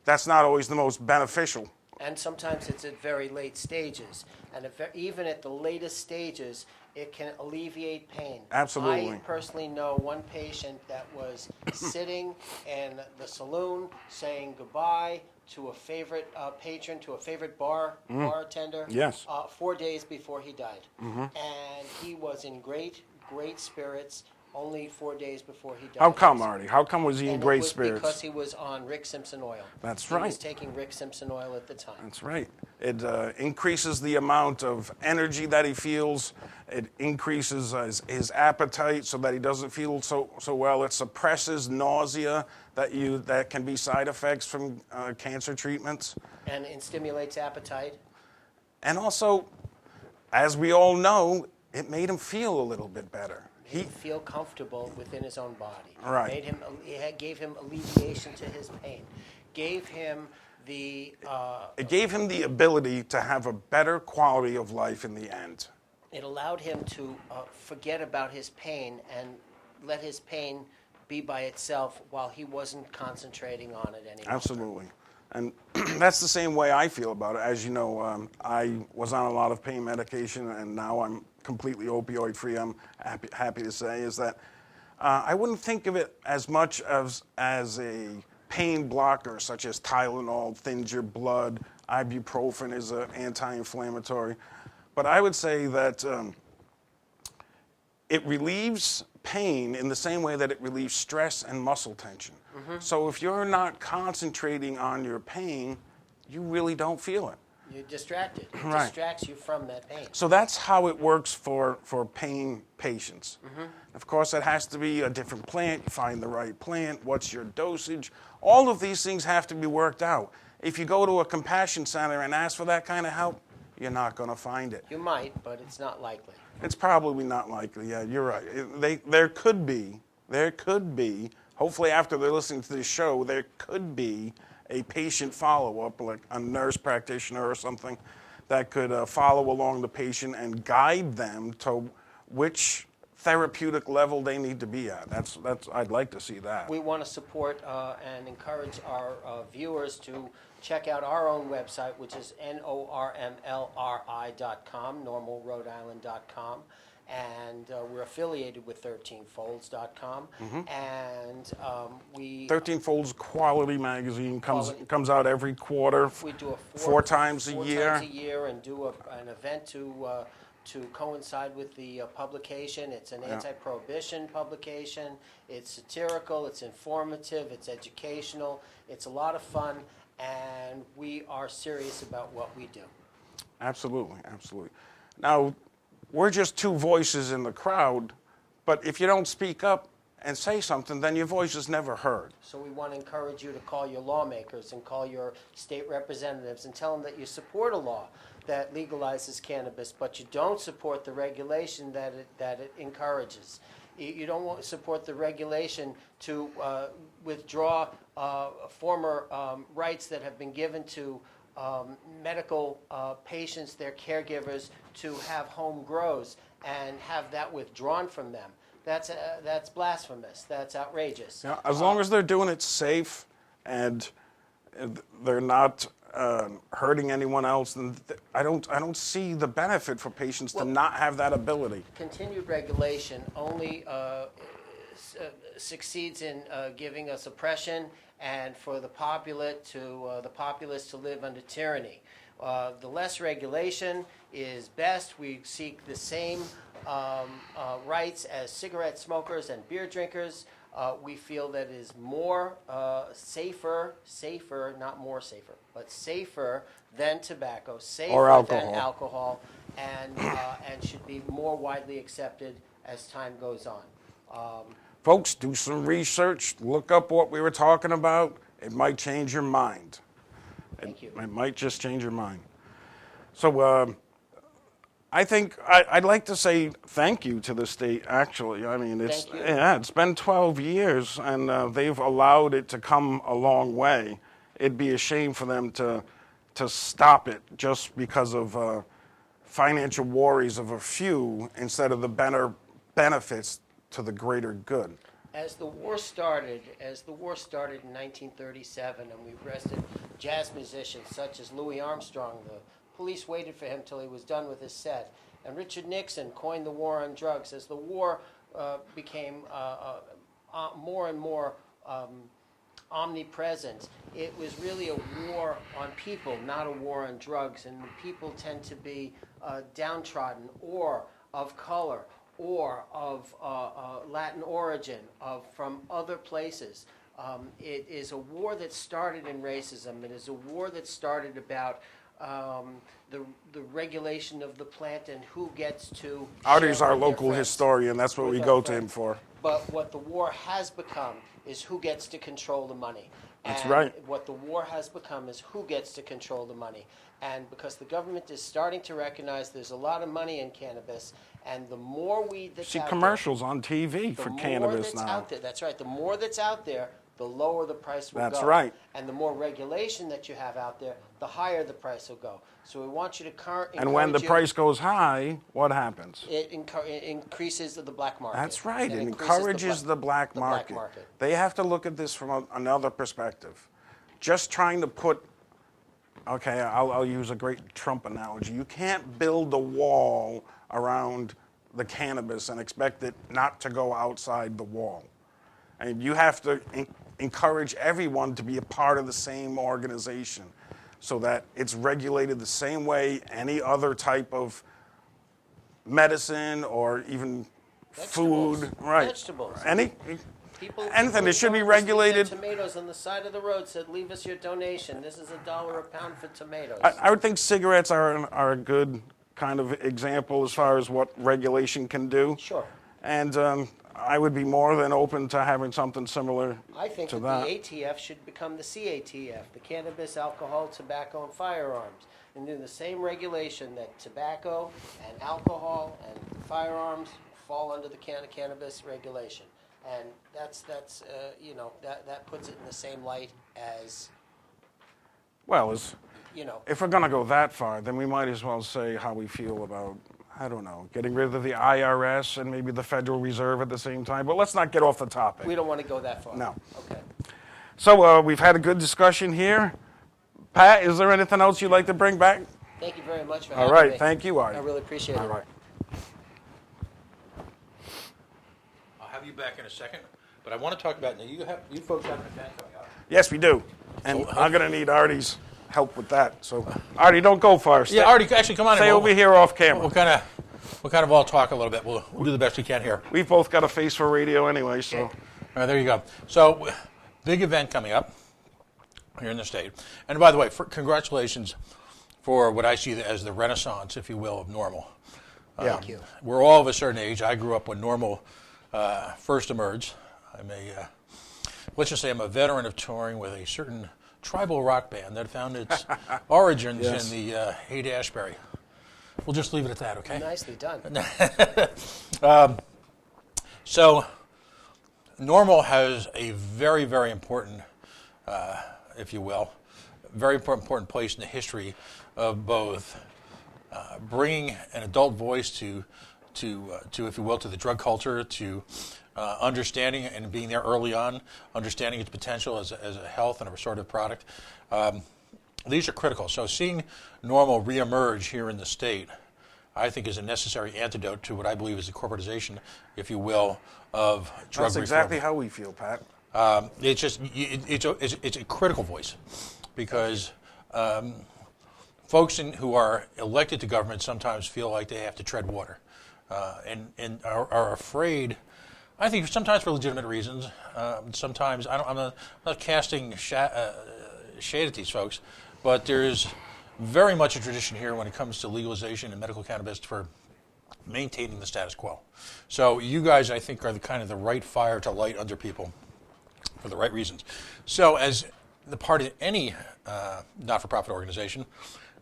That's not always the most beneficial. And sometimes it's at very late stages. And even at the latest stages, it can alleviate pain. Absolutely. I personally know one patient that was sitting in the saloon saying goodbye to a favorite patron, to a favorite bartender. Yes. 4 days before he died. And he was in great spirits only 4 days before he died. How come, Artie? How come was he in great spirits? Because he was on Rick Simpson oil. That's He right. was taking Rick Simpson oil at the time. That's right. It increases the amount of energy that he feels. It increases his appetite so that he doesn't feel so well. It suppresses nausea that can be side effects from cancer treatments. And it stimulates appetite. And also, as we all know, it made him feel a little bit better. He feel comfortable within his own body. Right. It gave him alleviation to his pain. Gave him the. It gave him the ability to have a better quality of life in the end. It allowed him to forget about his pain and let his pain be by itself while he wasn't concentrating on it anymore. Absolutely. And that's the same way I feel about it. As you know, I was on a lot of pain medication, and now I'm completely opioid free. I'm happy to say is that I wouldn't think of it as much as a pain blocker, such as Tylenol thins your blood. Ibuprofen is an anti-inflammatory. But I would say that it relieves pain in the same way that it relieves stress and muscle tension. So if you're not concentrating on your pain, you really don't feel it. You're distracted. It Right. distracts you from that pain. So that's how it works for pain patients. Of course, it has to be a different plant. You find the right plant. What's your dosage? All of these things have to be worked out. If you go to a compassion center and ask for that kind of help, you're not going to find it. You might, but it's not likely. It's probably not likely. Yeah, you're right. There could be, hopefully after they're listening to this show, there could be a patient follow-up, like a nurse practitioner or something, that could follow along the patient and guide them to which therapeutic level they need to be at. I'd like to see that. We want to support and encourage our viewers to check out our own website, which is normlri.com, normlrhodeisland.com. And we're affiliated with 13folds.com. And we 13 Folds Quality Magazine Quality. comes out every quarter, we do a four times a four year. times a year, and do an event to coincide with the publication. It's an anti-prohibition publication. It's satirical, it's informative, it's educational, it's a lot of fun, and we are serious about what we do. Absolutely, absolutely. Now, we're just two voices in the crowd, but if you don't speak up and say something, then your voice is never heard. So we want to encourage you to call your lawmakers and call your state representatives and tell them that you support a law that legalizes cannabis, but you don't support the regulation that it encourages. You don't want to support the regulation to withdraw former rights that have been given to medical patients, their caregivers, to have home grows and have that withdrawn from them. That's blasphemous. That's outrageous. Yeah, as long as they're doing it safe and they're not hurting anyone else, then I don't see the benefit for patients to not have that ability. Continued regulation only succeeds in giving us oppression and for the populace to live under tyranny. The less regulation is best. We seek the same rights as cigarette smokers and beer drinkers. We feel that it is more safer, not more safer, but safer than tobacco, safer than alcohol, and should be more widely accepted as time goes on. Folks, do some research. Look up what we were talking about. It might change your mind. Thank you. It might just change your mind. So I think I'd like to say thank you to the state, actually. I mean, it's been 12 years, and they've allowed it to come a long way. It'd be a shame for them to stop it just because of financial worries of a few instead of the better benefits to the greater good. As the war started in 1937, and we arrested jazz musicians such as Louis Armstrong, the police waited for him till he was done with his set. And Richard Nixon coined the war on drugs. As the war became more and more omnipresent, it was really a war on people, not a war on drugs. And people tend to be downtrodden or of color or of Latin origin, from other places. It is a war that started in racism. It is a war that started about the regulation of the plant and who gets to. Artie's our local historian. That's what we go to him for. But what the war has become is who gets to control the money. That's right. What the war has become is who gets to control the money. And because the government is starting to recognize there's a lot of money in cannabis, and the more weed that's see out commercials on TV for cannabis that's now. Out there, that's right. The more that's out there, the lower the price will go. That's right. And the more regulation that you have out there, the higher the price will go. So we want you to encourage. And when the price goes high, what happens? It increases the black market. That's right. It increases encourages the black market. They have to look at this from another perspective. Just trying to put, okay, I'll use a great Trump analogy. You can't build a wall around the cannabis and expect it not to go outside the wall. And you have to encourage everyone to be a part of the same organization so that it's regulated the same way any other type of medicine or even food. Right. Vegetables. Anything. It should be regulated. Tomatoes on the side of the road said, "Leave us your donation. This is $1 a pound for tomatoes." I would think cigarettes are a good kind of example as far as what regulation can do. Sure. And I would be more than open to having something similar I think to that the ATF should become the CATF, the Cannabis, Alcohol, Tobacco, and Firearms, and do the same regulation that tobacco and alcohol and firearms fall under the cannabis regulation. And that puts it in the same light as. Well, if we're going to go that far, then we might as well say how we feel about I don't know, getting rid of the IRS and maybe the Federal Reserve at the same time. But let's not get off the topic. We don't want to go that far. No. Okay. So we've had a good discussion here. Pat, is there anything else you'd like to bring back? Thank you very much for All having right, me. thank you, Artie. I really appreciate All it. right. I'll have you back in a second, but I want to talk about, now you folks have an event coming up. Yes, we do. And I'm going to need Artie's help with that. So, Artie, don't go far. Yeah, Artie, actually, come on in. Stay over here off camera. We'll kind of all talk a little bit. We'll do the best we can here. We've both got a face for radio anyway, so. All right, there you go. So, big event coming up here in the state. And by the way, congratulations for what I see as the renaissance, if you will, of Norml. Thank you. We're all of a certain age. I grew up when Norml first emerged. Let's just say I'm a veteran of touring with a certain tribal rock band that found its origins in the Haight-Ashbury. We'll just leave it at that, okay? Nicely done. So, Norml has a very, very important, if you will, very important place in the history of both bringing an adult voice to, if you will, to the drug culture, to understanding and being there early on, understanding its potential as a health and a restorative product. These are critical. So seeing Norml reemerge here in the state, I think, is a necessary antidote to what I believe is the corporatization, if you will, of drug That's reform. exactly how we feel, Pat. It's a critical voice because folks who are elected to government sometimes feel like they have to tread water and are afraid. I think sometimes for legitimate reasons. Sometimes I'm not casting shade at these folks, but there's very much a tradition here when it comes to legalization and medical cannabis for maintaining the status quo. So you guys, I think, are the right fire to light under people for the right reasons. So as the part of any not-for-profit organization,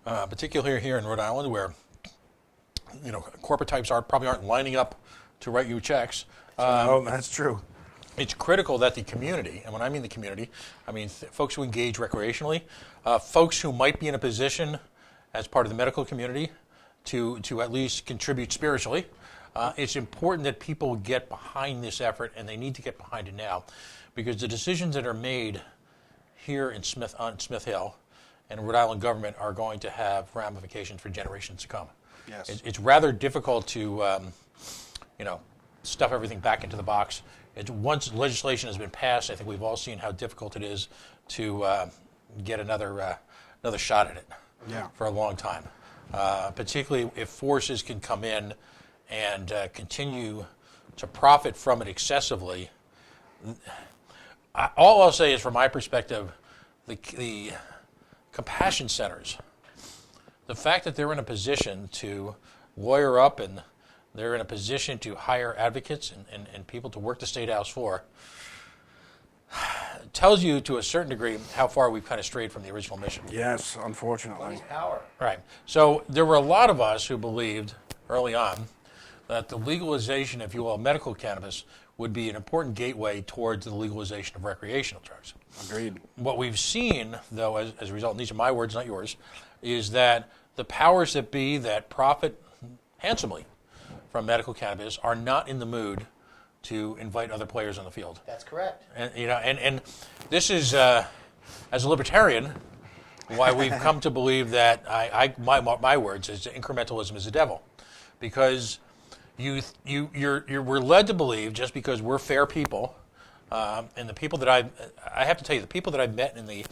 particularly here in Rhode Island, where corporate types probably aren't lining up to write you checks. Oh, that's true. It's critical that the community, and when I mean the community, I mean folks who engage recreationally, folks who might be in a position as part of the medical community to at least contribute spiritually. It's important that people get behind this effort, and they need to get behind it now, because the decisions that are made here in on Smith Hill and Rhode Island government are going to have ramifications for generations to come. Yes. It's rather difficult to, stuff everything back into the box. Once legislation has been passed, I think we've all seen how difficult it is to get another shot at it for a long time. Particularly if forces can come in and continue to profit from it excessively. All I'll say is, from my perspective, the compassion centers, the fact that they're in a position to lawyer up and they're in a position to hire advocates and people to work the State House for, tells you to a certain degree how far we've kind of strayed from the original mission. Yes, unfortunately. Money's power. Right. So there were a lot of us who believed early on that the legalization, if you will, of medical cannabis would be an important gateway towards the legalization of recreational drugs. Agreed. What we've seen, though, as a result, and these are my words, not yours, is that the powers that be that profit handsomely from medical cannabis are not in the mood to invite other players on the field. That's correct. And this is, as a libertarian, why we've come to believe that my words is incrementalism is the devil, because we're led to believe, just because we're fair people, and the people that I have to tell you, the people that I've met in the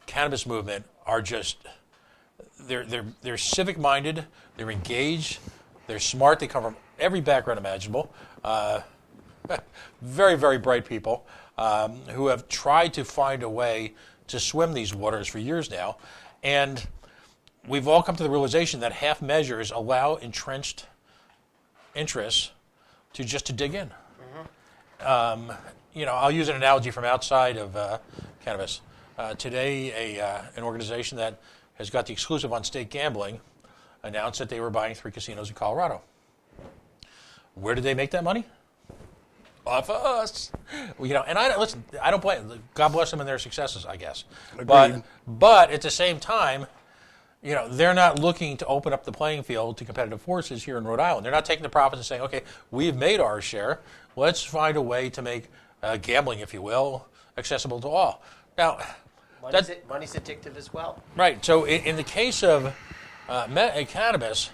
cannabis movement are just they're civic minded, they're engaged, they're smart, they come from every background imaginable. Very, very bright people who have tried to find a way to swim these waters for years now. And we've all come to the realization that half measures allow entrenched interests to dig in. Mm-hmm. I'll use an analogy from outside of cannabis. Today, an organization that has got the exclusive on state gambling announced that they were buying 3 casinos in Colorado. Where did they make that money? Off of us. And I don't blame them. God bless them and their successes, I guess. Agreed. But at the same time, they're not looking to open up the playing field to competitive forces here in Rhode Island. They're not taking the profits and saying, okay, we've made our share. Let's find a way to make gambling, if you will, accessible to all. Now, Money's addictive as well. right. So in the case of cannabis,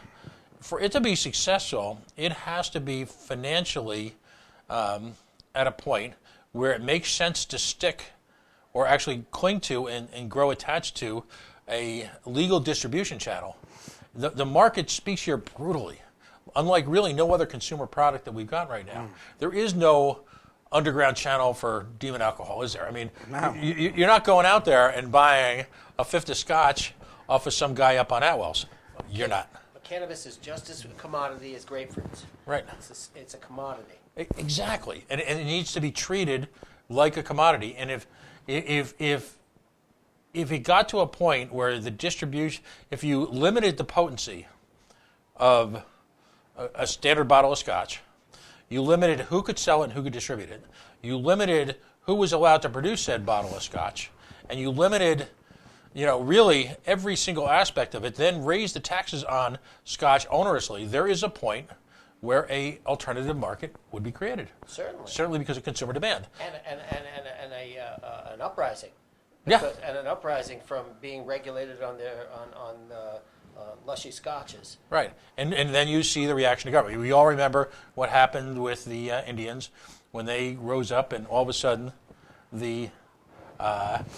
for it to be successful, it has to be financially at a point where it makes sense to stick or actually cling to and grow attached to a legal distribution channel. The market speaks here brutally, unlike really no other consumer product that we've got right now. There is no underground channel for demon alcohol, is there? I mean, No. You're not going out there and buying a fifth of scotch off of some guy up on Atwell's. You're not. But cannabis is just as a commodity as grapefruits. Right. It's a commodity. Exactly, and it needs to be treated like a commodity. And if it got to a point where the distribution, if you limited the potency of a standard bottle of scotch, you limited who could sell it and who could distribute it, you limited who was allowed to produce said bottle of scotch, and you limited, really every single aspect of it, then raised the taxes on scotch onerously, there is a point where a alternative market would be created. Certainly because of consumer demand. And an uprising. Yeah. And an uprising from being regulated on lushy scotches. Right, and then you see the reaction of government. We all remember what happened with the Indians when they rose up, and all of a sudden, when the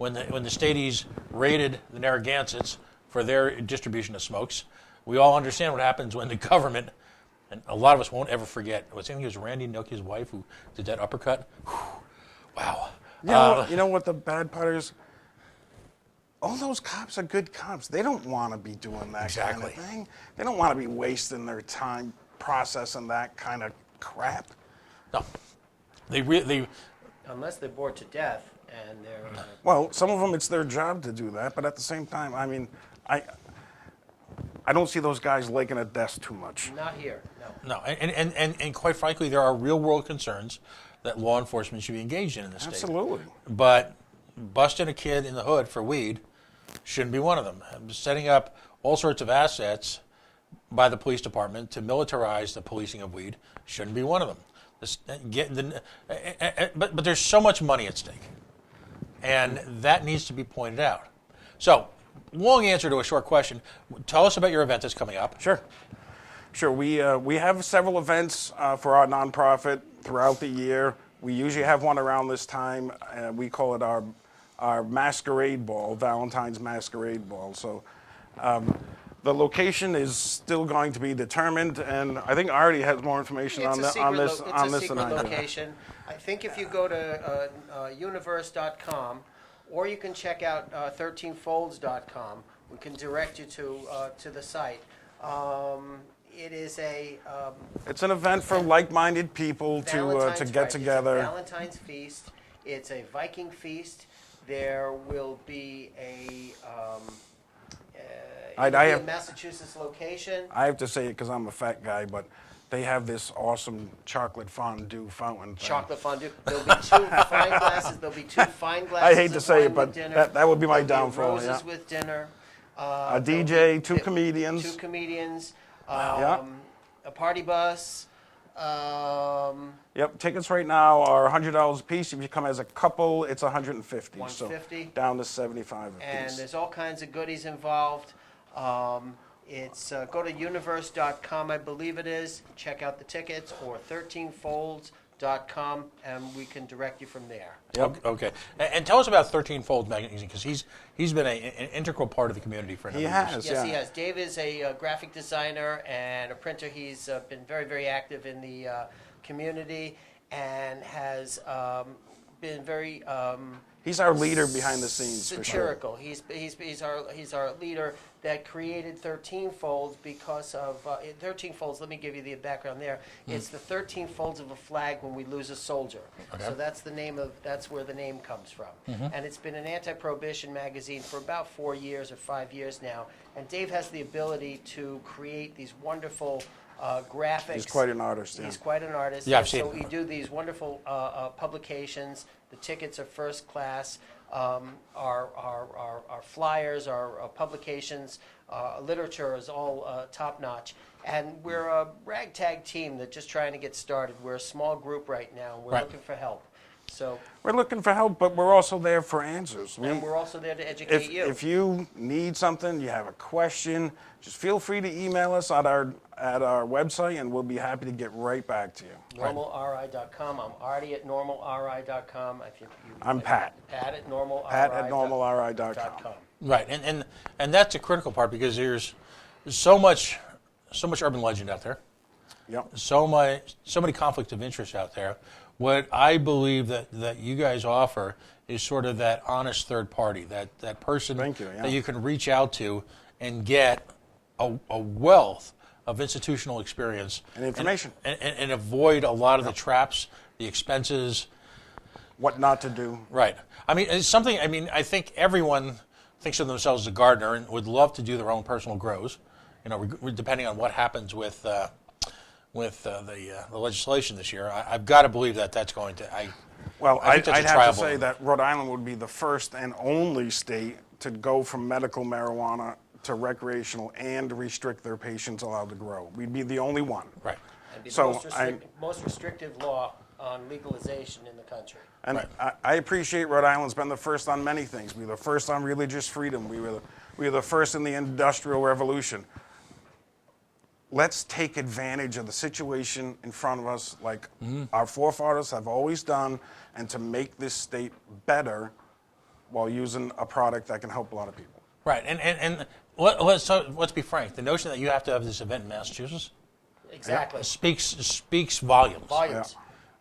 Staties raided the Narragansetts for their distribution of smokes. We all understand what happens when the government, and a lot of us won't ever forget. I think it was Randy Nokia's wife who did that uppercut. Whew, wow. You know what the bad part is? All those cops are good cops. They don't want to be doing that kind of thing. They don't want to be wasting their time processing that kind of crap. No, they Unless they're bored to death and they're... Well, some of them, it's their job to do that, but at the same time, I mean, I don't see those guys liking a desk too much. Not here, no. No, and quite frankly, there are real world concerns that law enforcement should be engaged in the state. Absolutely. But busting a kid in the hood for weed shouldn't be one of them. Setting up all sorts of assets by the police department to militarize the policing of weed shouldn't be one of them. But there's so much money at stake, and that needs to be pointed out. So, long answer to a short question. Tell us about your event that's coming up. Sure. We have several events for our nonprofit throughout the year. We usually have one around this time. We call it our masquerade ball, Valentine's Masquerade Ball. So the location is still going to be determined, and I think Artie has more information on this. It's a secret location. I think if you go to universe.com, or you can check out 13folds.com. We can direct you to the site. It is it's an event for like-minded people to get together. It's a Valentine's feast. It's a Viking feast. There will be a Massachusetts location. I have to say it because I'm a fat guy, but they have this awesome chocolate fondue fountain thing. Chocolate fondue. There'll be two fine glasses. There'll be two fine glasses. I hate to say it, but that would be my downfall. Roses with dinner. A DJ, two comedians. Two comedians. Yeah. A party bus. Yep, tickets right now are $100 a piece. If you come as a couple, it's $150. $150. So down to $75 a piece. And there's all kinds of goodies involved. It's go to universe.com, I believe it is. Check out the tickets, or 13folds.com, and we can direct you from there. Yep. Okay. And tell us about 13 Folds Magazine, because he's been an integral part of the community for a number of years. Yes, he has. Dave is a graphic designer and a printer. He's been very, very active in the community and has been very... he's our leader behind the scenes, for sure. Satirical. He's our leader that created 13 Folds because of 13 Folds. Let me give you the background there. It's the 13 folds of a flag when we lose a soldier. Okay. So that's where the name comes from. And it's been an anti-prohibition magazine for about 4 years or 5 years now. And Dave has the ability to create these wonderful graphics. He's quite an artist. Yeah. He's quite an artist. Yeah, I've seen So it. we do these wonderful publications The tickets are first class. Our flyers, our publications, literature is all top notch. And we're a ragtag team that's just trying to get started. We're a small group right now. We're Right. looking for help. So, We're looking for help, but we're also there for answers. and we're also there to educate you. If you need something, you have a question, just feel free to email us at our website, and we'll be happy to get right back to you. NormlRI.com. I'm Artie at NormlRI.com. I'm Pat. Pat at NormlRI.com. Pat at NormlRI.com. Right, and that's a critical part because there's so much urban legend out there, Yep. so many conflicts of interest out there. What I believe that you guys offer is sort of that honest third party, that person Thank you, yeah. that you can reach out to and get a wealth of institutional experience And information. and avoid a lot of the traps, the expenses. What not to do. Right. I mean, it's something. I mean, I think everyone thinks of themselves as a gardener and would love to do their own personal grows. You know, depending on what happens with the legislation this year, I've got to believe that that's going to. Well, I think I'd that's a have to triable- say that Rhode Island would be the first and only state to go from medical marijuana to recreational and restrict their patients allowed to grow. We'd be the only one. Right. And be the So most restrictive law on legalization in the country. And Right. I appreciate Rhode Island's been the first on many things. We were the first on religious freedom. We were the first in the Industrial Revolution. Let's take advantage of the situation in front of us, like our forefathers have always done, and to make this state better while using a product that can help a lot of people. Right. And let's be frank. The notion that you have to have this event in Massachusetts Exactly. speaks volumes. Volumes.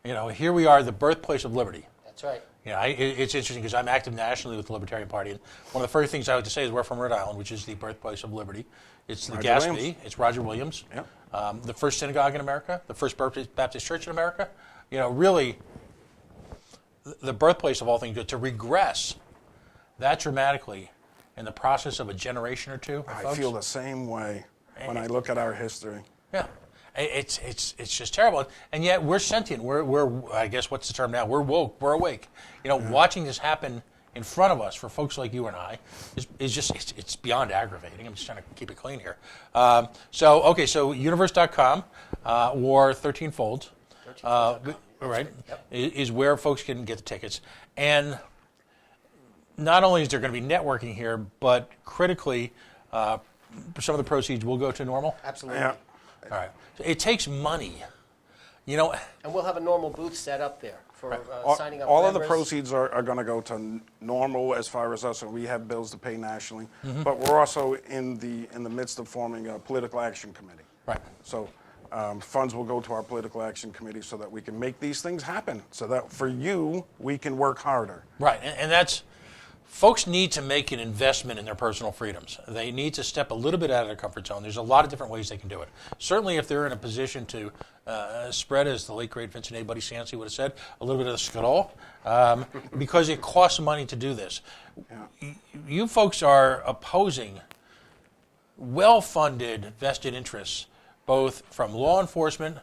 You know, here we are, the birthplace of liberty. That's right. You know, it's interesting because I'm active nationally with the Libertarian Party, and one of the first things I like to say is we're from Rhode Island, which is the birthplace of liberty. It's the Roger Gatsby. Williams. It's Roger Williams. Yeah. The first synagogue in America, the first Baptist church in America. You know, really, the birthplace of all things. To regress that dramatically in the process of a generation or two. I folks, feel the same way when I look at our history. Yeah, it's just terrible, and yet we're sentient. We're I guess what's the term now? We're woke. We're awake. You know, watching this happen in front of us for folks like you and I is just it's beyond aggravating. I'm just trying to keep it clean here. So universe.com or 13 Folds, right, is where folks can get the tickets. And not only is there going to be networking here, but critically, some of the proceeds will go to Norml. Absolutely. Yeah. All right. So it takes money. You know, And we'll have a normal booth set up there for signing up All of the members. proceeds are going to go to Norml as far as us, and we have bills to pay nationally. Mm-hmm. But we're also in the midst of forming a political action committee. right. So funds will go to our political action committee so that we can make these things happen. So that for you, we can work harder. Right, and that's, folks need to make an investment in their personal freedoms. They need to step a little bit out of their comfort zone. There's a lot of different ways they can do it. Certainly if they're in a position to spread, as the late great Vincent A. Buddy Sancy would have said, a little bit of the scuttle, because it costs money to do this. Yeah. You folks are opposing well-funded vested interests, both from law enforcement.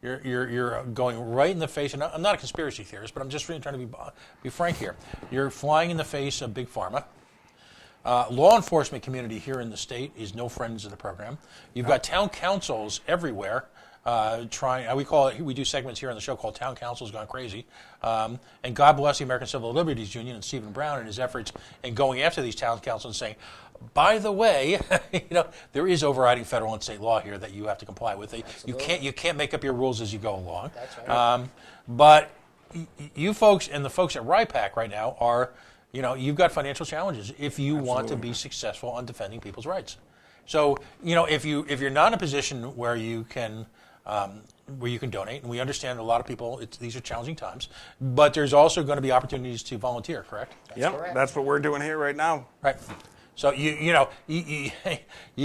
You're going right in the face, and I'm not a conspiracy theorist, but I'm just really trying to be frank here. You're flying in the face of Big Pharma. Law enforcement community here in the state is no friends of the program. You've got town councils everywhere trying. We do segments here on the show called "Town Council's Gone Crazy," and God bless the American Civil Liberties Union and Stephen Brown and his efforts in going after these town councils and saying, by the way, there is overriding federal and state law here that you have to comply with. You can't make up your rules as you go along. That's right. But you folks and the folks at RIPAC right now are, you've got financial challenges if you want to be successful on defending people's rights. So, if you're not in a position where you can donate, and we understand a lot of people, these are challenging times, but there's also going to be opportunities to volunteer, correct? Yep, correct. that's what we're doing here right now. Right. So you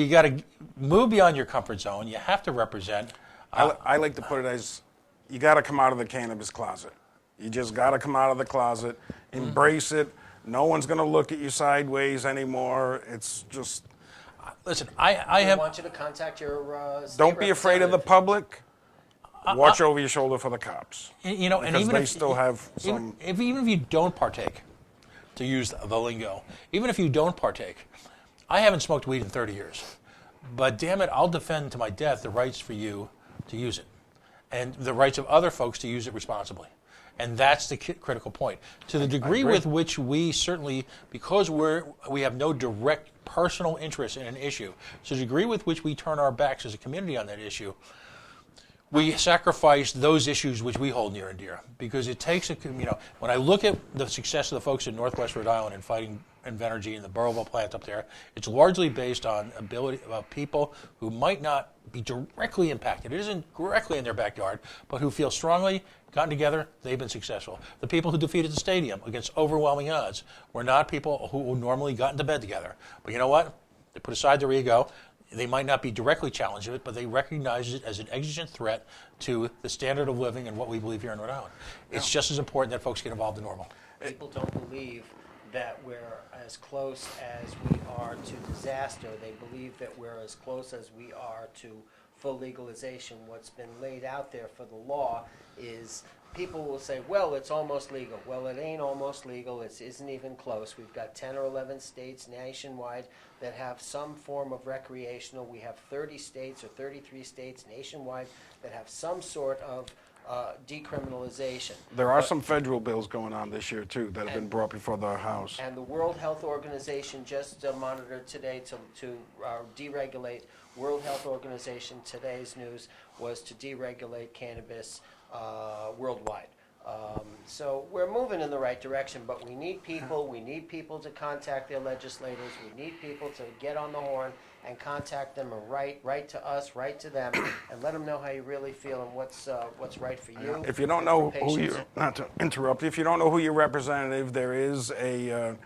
got to move beyond your comfort zone. You have to represent. I like to put it as, you got to come out of the cannabis closet. You just got to come out of the closet, embrace it. No one's going to look at you sideways anymore. It's just. Listen, I want you to contact your state Don't be afraid of the representative. public. watch over your shoulder for the cops. You know, and because even they if still have some. even if you don't partake, to use the lingo, even if you don't partake, I haven't smoked weed in 30 years, but damn it, I'll defend to my death the rights for you to use it, and the rights of other folks to use it responsibly. And that's the critical point. To the degree with which we certainly, because we have no direct personal interest in an issue, to the degree with which we turn our backs as a community on that issue, we sacrifice those issues which we hold near and dear. Because it takes when I look at the success of the folks in Northwest Rhode Island in fighting Invenergy and the Burrillville plant up there, it's largely based on ability of people who might not be directly impacted. It isn't directly in their backyard, but who feel strongly, gotten together, they've been successful. The people who defeated the stadium against overwhelming odds were not people who normally got into bed together. But you know what? They put aside their ego. They might not be directly challenged with it, but they recognize it as an exigent threat to the standard of living and what we believe here in Rhode Island. It's just as important that folks get involved in Norml. People don't believe that we're as close as we are to disaster. They believe that we're as close as we are to full legalization. What's been laid out there for the law is people will say, well, it's almost legal. Well, it ain't almost legal. It isn't even close. We've got 10 or 11 states nationwide that have some form of recreational. We have 30 states or 33 states nationwide that have some sort of decriminalization. There are some federal bills going on this year, too, that have been brought before the House. And the World Health Organization just monitored today to deregulate. World Health Organization, today's news was to deregulate cannabis worldwide. So we're moving in the right direction, but we need people. We need people to contact their legislators. We need people to get on the horn and contact them and write to us, write to them, and let them know how you really feel and what's right for you. If you don't know for who patients. you, not to interrupt, if you don't know who your representative, there is a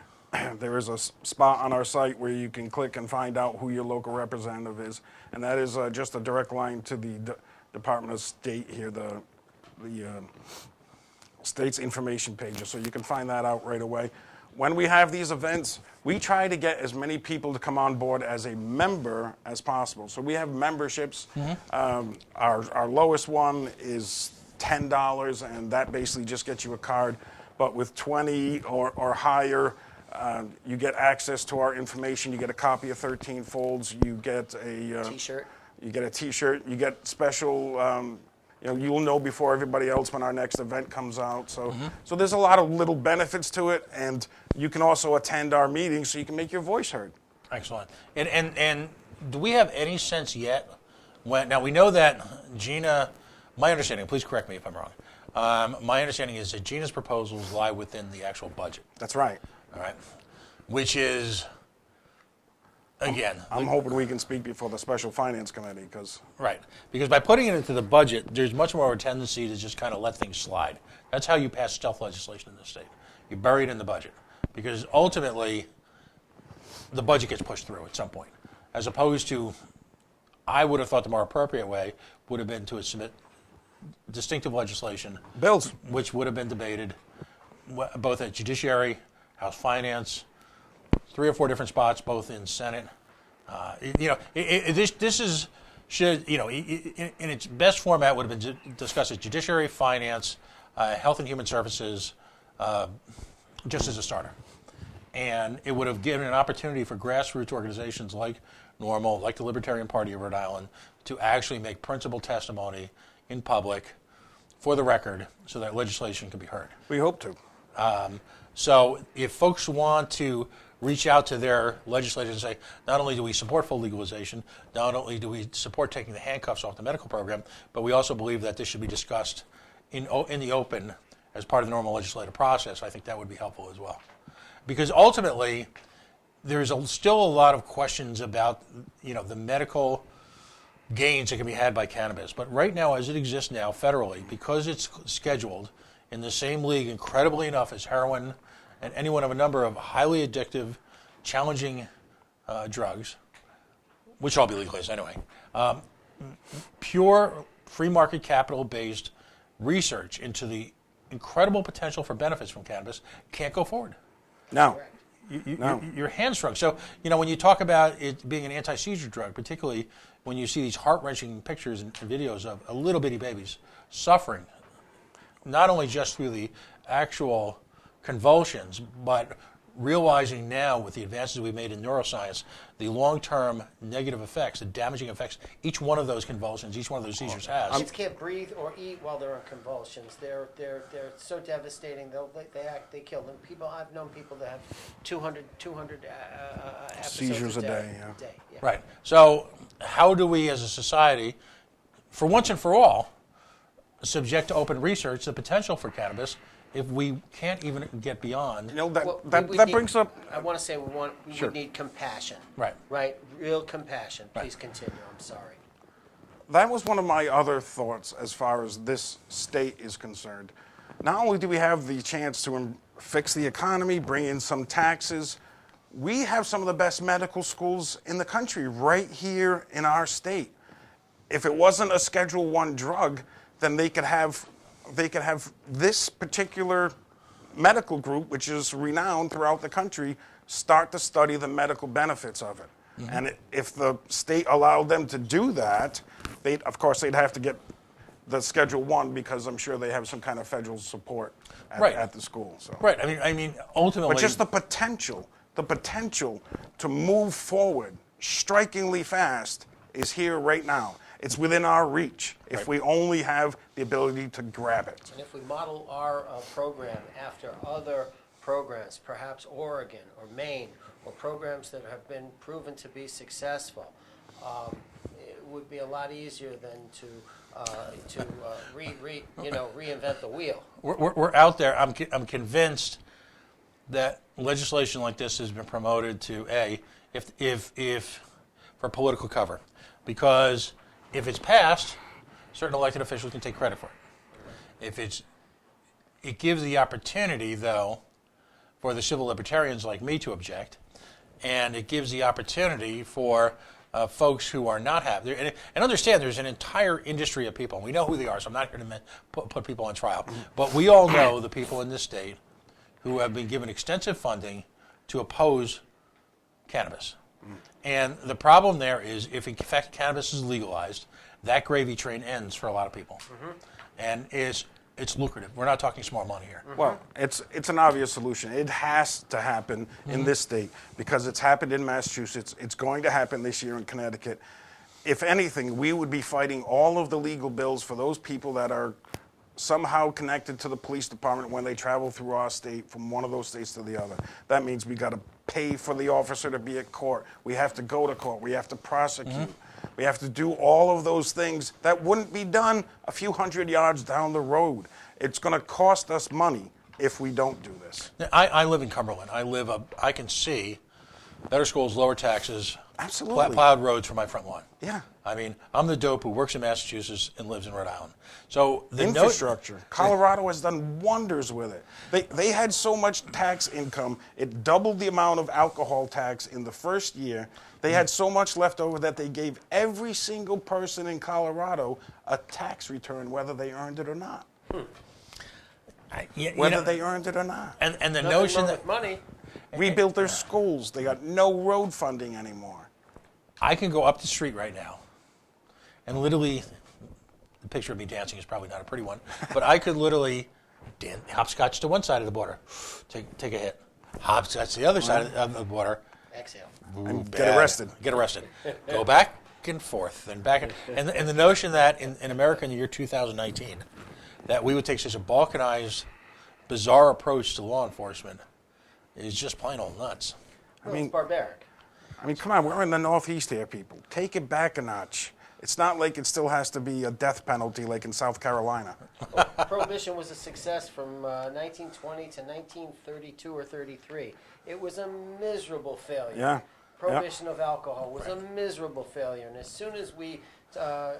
spot on our site where you can click and find out who your local representative is, and that is just a direct line to the Department of State here, the state's information pages, so you can find that out right away. When we have these events, we try to get as many people to come on board as a member as possible. So we have memberships. Our lowest one is $10, and that basically just gets you a card. But with 20 or higher, you get access to our information. You get a copy of 13 Folds. You get a T-shirt. You get a T-shirt. You get special. You'll know before everybody else when our next event comes out. So, so there's a lot of little benefits to it, and you can also attend our meetings so you can make your voice heard. Excellent. And do we have any sense yet now we know that Gina, my understanding, please correct me if I'm wrong, my understanding is that Gina's proposals lie within the actual budget. That's right. All right. Which is, again, I'm hoping we can speak before the Special Finance Committee, because right. Because by putting it into the budget, there's much more of a tendency to just kind of let things slide. That's how you pass stealth legislation in this state. You bury it in the budget. Because ultimately, the budget gets pushed through at some point. As opposed to, I would have thought the more appropriate way would have been to submit distinctive legislation. bills. Which would have been debated both at Judiciary, House Finance, 3 or 4 different spots, both in Senate. This is should in its best format would have been discussed at Judiciary, Finance, Health and Human Services, just as a starter, and it would have given an opportunity for grassroots organizations like Norml, like the Libertarian Party of Rhode Island, to actually make principled testimony in public, for the record, so that legislation can be heard. We hope to. So if folks want to reach out to their legislators and say, not only do we support full legalization, not only do we support taking the handcuffs off the medical program, but we also believe that this should be discussed in the open as part of the normal legislative process, I think that would be helpful as well. Because ultimately, there's still a lot of questions about the medical gains that can be had by cannabis. But right now, as it exists now federally, because it's scheduled in the same league, incredibly enough, as heroin and any one of a number of highly addictive, challenging drugs, which should all be legalized anyway, pure free market capital-based research into the incredible potential for benefits from cannabis can't go forward. Now, No. You're hamstrung. So, when you talk about it being an anti-seizure drug, particularly when you see these heart-wrenching pictures and videos of little bitty babies suffering, not only just through the actual convulsions, but realizing now with the advances we've made in neuroscience, the long-term negative effects, the damaging effects each one of those convulsions, each one of those seizures has. Kids can't breathe or eat while they're in convulsions. They're so devastating. They kill them. I've known people that have 200 episodes Seizures a day, yeah. Right. So how do we as a society, for once and for all, subject to open research the potential for cannabis if we can't even get beyond? That brings up. I want to say we Sure. would need compassion. Right. Right. Real compassion. Right. Please continue. I'm sorry. That was one of my other thoughts as far as this state is concerned. Not only do we have the chance to fix the economy, bring in some taxes, we have some of the best medical schools in the country right here in our state. If it wasn't a Schedule I drug, then they could have this particular medical group, which is renowned throughout the country, start to study the medical benefits of it. Mm-hmm. And if the state allowed them to do that, they'd have to get the Schedule I because I'm sure they have some kind of federal support at the school. So. Right. I mean, ultimately. But just the potential to move forward strikingly fast is here right now. It's within our reach if we only have the ability to grab it. And if we model our program after other programs, perhaps Oregon or Maine, or programs that have been proven to be successful, it would be a lot easier than to reinvent the wheel. We're out there. I'm convinced that legislation like this has been promoted to if for political cover, because if it's passed, certain elected officials can take credit for it. It gives the opportunity, though, for the civil libertarians like me to object, and it gives the opportunity for folks who are not happy. And understand there's an entire industry of people, and we know who they are, so I'm not here to put people on trial. But we all know the people in this state who have been given extensive funding to oppose cannabis. And the problem there is, if in fact cannabis is legalized, that gravy train ends for a lot of people. Mm-hmm. And it's lucrative. We're not talking small money here. Mm-hmm. Well, it's an obvious solution. It has to happen in this state because it's happened in Massachusetts. It's going to happen this year in Connecticut. If anything, we would be fighting all of the legal bills for those people that are somehow connected to the police department when they travel through our state from one of those states to the other. That means we got to pay for the officer to be at court. We have to go to court. We have to prosecute. Mm-hmm. We have to do all of those things that wouldn't be done a few hundred yards down the road. It's going to cost us money if we don't do this. I live in Cumberland. I can see better schools, lower taxes, absolutely plowed roads for my front lawn. Yeah. I mean, I'm the dope who works in Massachusetts and lives in Rhode Island. So the infrastructure. Colorado has done wonders with it. They had so much tax income, it doubled the amount of alcohol tax in the first year. They had so much left over that they gave every single person in Colorado a tax return, whether they earned it or not. Whether they earned it or not. And the Nothing notion wrong that with money. Rebuilt their schools. They got no road funding anymore. I can go up the street right now, and literally, the picture of me dancing is probably not a pretty one, but I could literally hopscotch to one side of the border, take a hit, hopscotch to the other side of the border, Exhale. And get arrested. Get arrested. Go back and forth and back. And the notion that in America in the year 2019, that we would take such a balkanized, bizarre approach to law enforcement is just plain old nuts. Well, it's barbaric. I mean, come on, we're in the Northeast here, people. Take it back a notch. It's not like it still has to be a death penalty like in South Carolina. Well, Prohibition was a success from 1920 to 1932 or 33. It was a miserable failure. Yeah. Prohibition of alcohol was a miserable failure. And as soon as we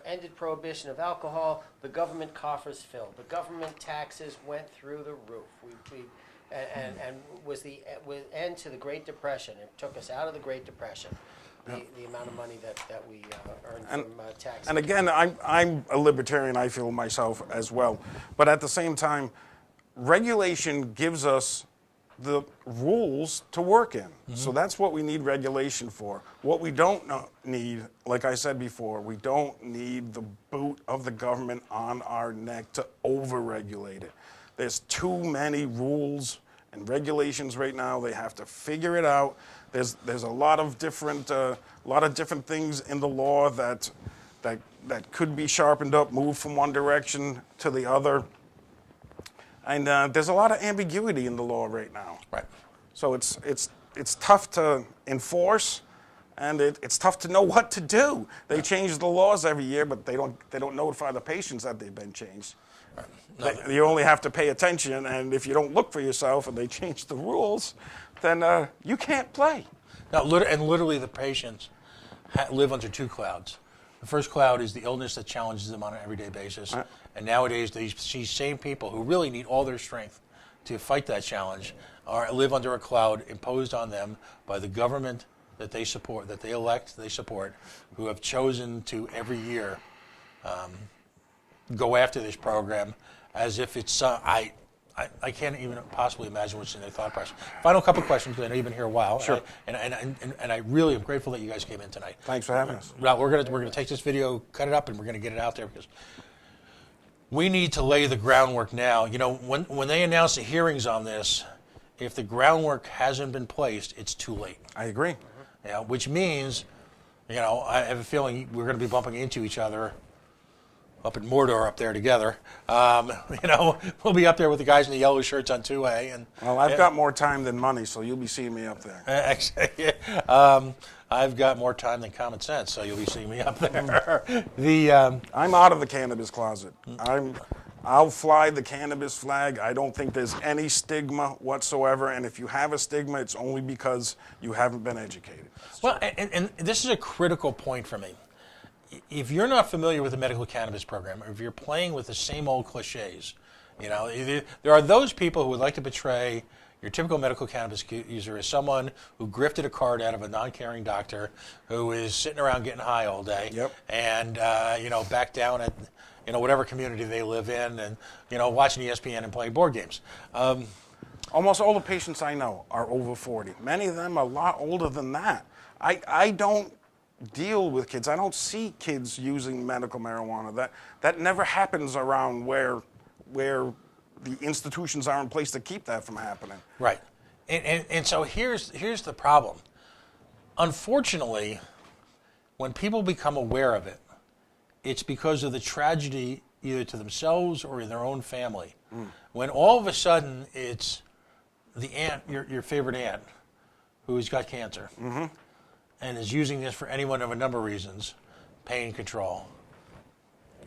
ended prohibition of alcohol, the government coffers filled. The government taxes went through the roof. And was the end to the Great Depression. It took us out of the Great Depression. The amount of money that we earned from taxes. And again, I'm a libertarian, I feel myself as well. But at the same time, regulation gives us the rules to work in. So that's what we need regulation for. What we don't need, like I said before, we don't need the boot of the government on our neck to over-regulate it. There's too many rules and regulations right now. They have to figure it out. There's a lot of different things in the law that could be sharpened up, moved from one direction to the other. And there's a lot of ambiguity in the law right now. Right. So it's tough to enforce, and it's tough to know what to do. They change the laws every year, but they don't notify the patients that they've been changed. Right. No, You only have to pay attention, and if you don't look for yourself and they change the rules, then you can't play. now, literally, the patients live under two clouds. The first cloud is the illness that challenges them on an everyday basis. Right. And nowadays, these same people who really need all their strength to fight that challenge live under a cloud imposed on them by the government that they support, that they elect, they support, who have chosen to every year go after this program as if it's I can't even possibly imagine what's in their thought process. Final couple of questions, because I know you've been here a while. Sure. And I really am grateful that you guys came in tonight. Thanks for having us. Well, we're gonna take this video, cut it up, and we're gonna get it out there because we need to lay the groundwork now. You know, when they announce the hearings on this, if the groundwork hasn't been placed, it's too late. I agree. Yeah, which means, you know, I have a feeling we're going to be bumping into each other up in Mordor up there together. You know, we'll be up there with the guys in the yellow shirts on 2A. And Well, I've got more time than money, so you'll be seeing me up there. I've got more time than common sense, so you'll be seeing me up there. I'm out of the cannabis closet. I'll fly the cannabis flag. I don't think there's any stigma whatsoever, and if you have a stigma, it's only because you haven't been educated. Well, and this is a critical point for me. If you're not familiar with the medical cannabis program, or if you're playing with the same old cliches, you know, there are those people who would like to portray your typical medical cannabis user as someone who grifted a card out of a non-caring doctor who is sitting around getting high all day, Yep. and you know, back down at whatever community they live in, and watching ESPN and playing board games. Almost all the patients I know are over 40. Many of them are a lot older than that. I don't deal with kids. I don't see kids using medical marijuana. That never happens around where the institutions are in place to keep that from happening. Right. And so here's the problem. Unfortunately, when people become aware of it, it's because of the tragedy either to themselves or in their own family. When all of a sudden it's the aunt, your favorite aunt, who's got cancer and is using this for any one of a number of reasons, pain control,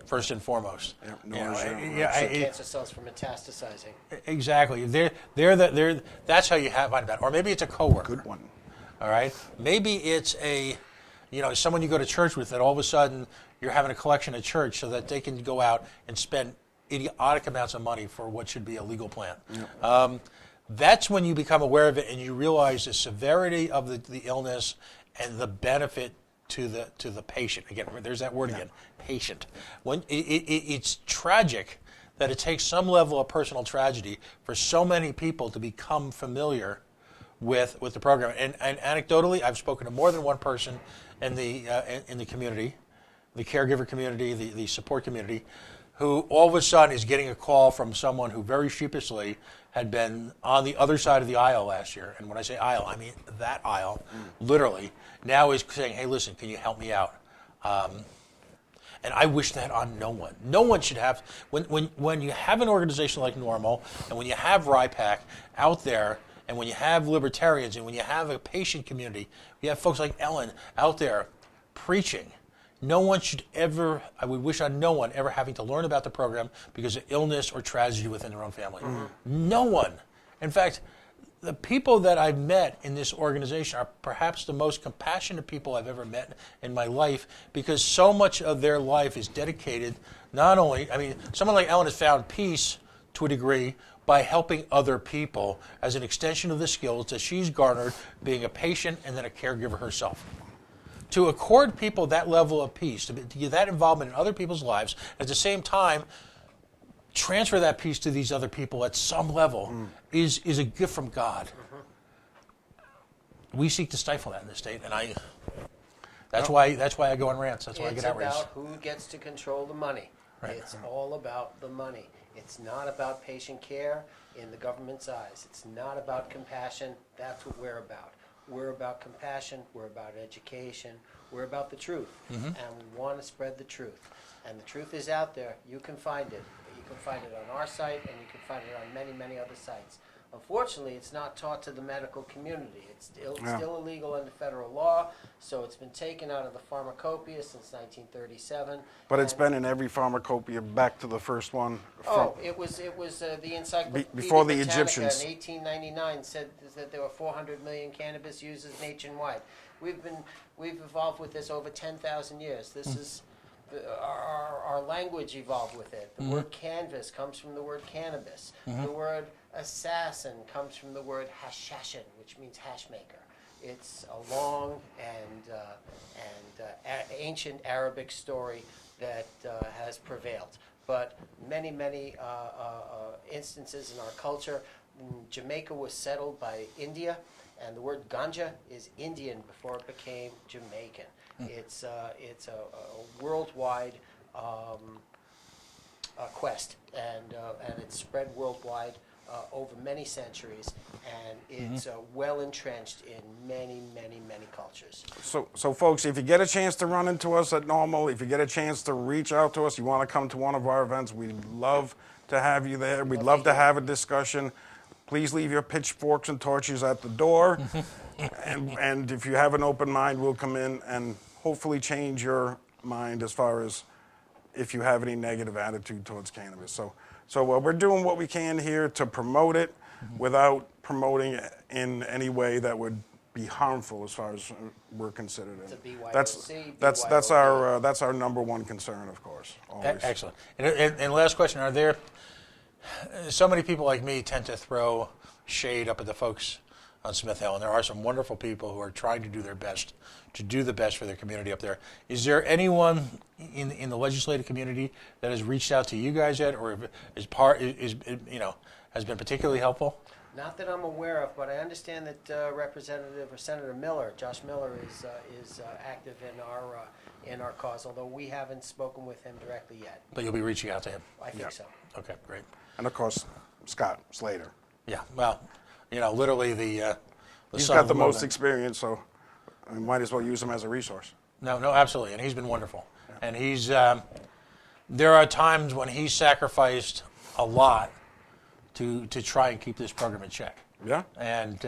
first and foremost. Cancer cells from metastasizing. Exactly. That's how you find about it. Or maybe it's a coworker. Good one. All right. Maybe it's someone you go to church with that all of a sudden you're having a collection at church so that they can go out and spend idiotic amounts of money for what should be a legal plan. Yep. That's when you become aware of it and you realize the severity of the illness and the benefit to the patient. Again, there's that word again, patient. When it's tragic that it takes some level of personal tragedy for so many people to become familiar with the program. And anecdotally, I've spoken to more than one person in the community, the caregiver community, the support community, who all of a sudden is getting a call from someone who very sheepishly had been on the other side of the aisle last year. And when I say aisle, I mean that aisle, literally, now is saying, hey, listen, can you help me out? And I wish that on no one. No one should have, when you have an organization like Norml, and when you have RIPAC out there, and when you have libertarians, and when you have a patient community, you have folks like Ellen out there preaching. No one should ever, I would wish on no one ever having to learn about the program because of illness or tragedy within their own family. No one. In fact, the people that I've met in this organization are perhaps the most compassionate people I've ever met in my life because so much of their life is dedicated not only, someone like Ellen has found peace to a degree by helping other people as an extension of the skills that she's garnered being a patient and then a caregiver herself. To accord people that level of peace, to get that involvement in other people's lives, at the same time, transfer that peace to these other people at some level is a gift from God. We seek to stifle that in this state, and that's why I go on rants. That's why I get outraged. It's about who gets to control the money. Right. It's all about the money. It's not about patient care in the government's eyes. It's not about compassion. That's what we're about. We're about compassion. We're about education. We're about the truth. And we want to spread the truth. And the truth is out there. You can find it. You can find it on our site, and you can find it on many, many other sites. Unfortunately, it's not taught to the medical community. It's still illegal under federal law, so it's been taken out of the pharmacopoeia since 1937. But it's been in every pharmacopoeia back to the first one. It was the Encyclopedia before the Britannica Egyptians. in 1899 said that there were 400 million cannabis users nationwide. We've evolved with this over 10,000 years. This is our language evolved with it. The word canvas comes from the word cannabis. The word assassin comes from the word hashashin, which means hash maker. It's a long and ancient Arabic story that has prevailed. But many instances in our culture, Jamaica was settled by India, and the word ganja is Indian before it became Jamaican. It's a worldwide quest, and it's spread worldwide over many centuries, and it's well entrenched in many cultures. So folks, if you get a chance to run into us at Norml, if you get a chance to reach out to us, you want to come to one of our events, we'd love to have you there. We'd love to have a discussion. Please leave your pitchforks and torches at the door. and if you have an open mind, we'll come in and hopefully change your mind as far as if you have any negative attitude towards cannabis. So we're doing what we can here to promote it without promoting it in any way that would be harmful as far as we're considered. That's our number one concern, of course. Always. Excellent. And last question: are there so many people like me tend to throw shade up at the folks on Smith Hill, and there are some wonderful people who are trying to do their best to do the best for their community up there. Is there anyone in the legislative community that has reached out to you guys yet, or has been particularly helpful? Not that I'm aware of, but I understand that Representative or Senator Miller, Josh Miller, is active in our cause. Although we haven't spoken with him directly yet. But you'll be reaching out to him. I think so. Okay, great. And of course, Scott Slater. Yeah. Well, literally the he's got the most experience, so we might as well use him as a resource. No, absolutely, and he's been wonderful. Yeah. And he's there are times when he's sacrificed a lot to try and keep this program in check. Yeah. And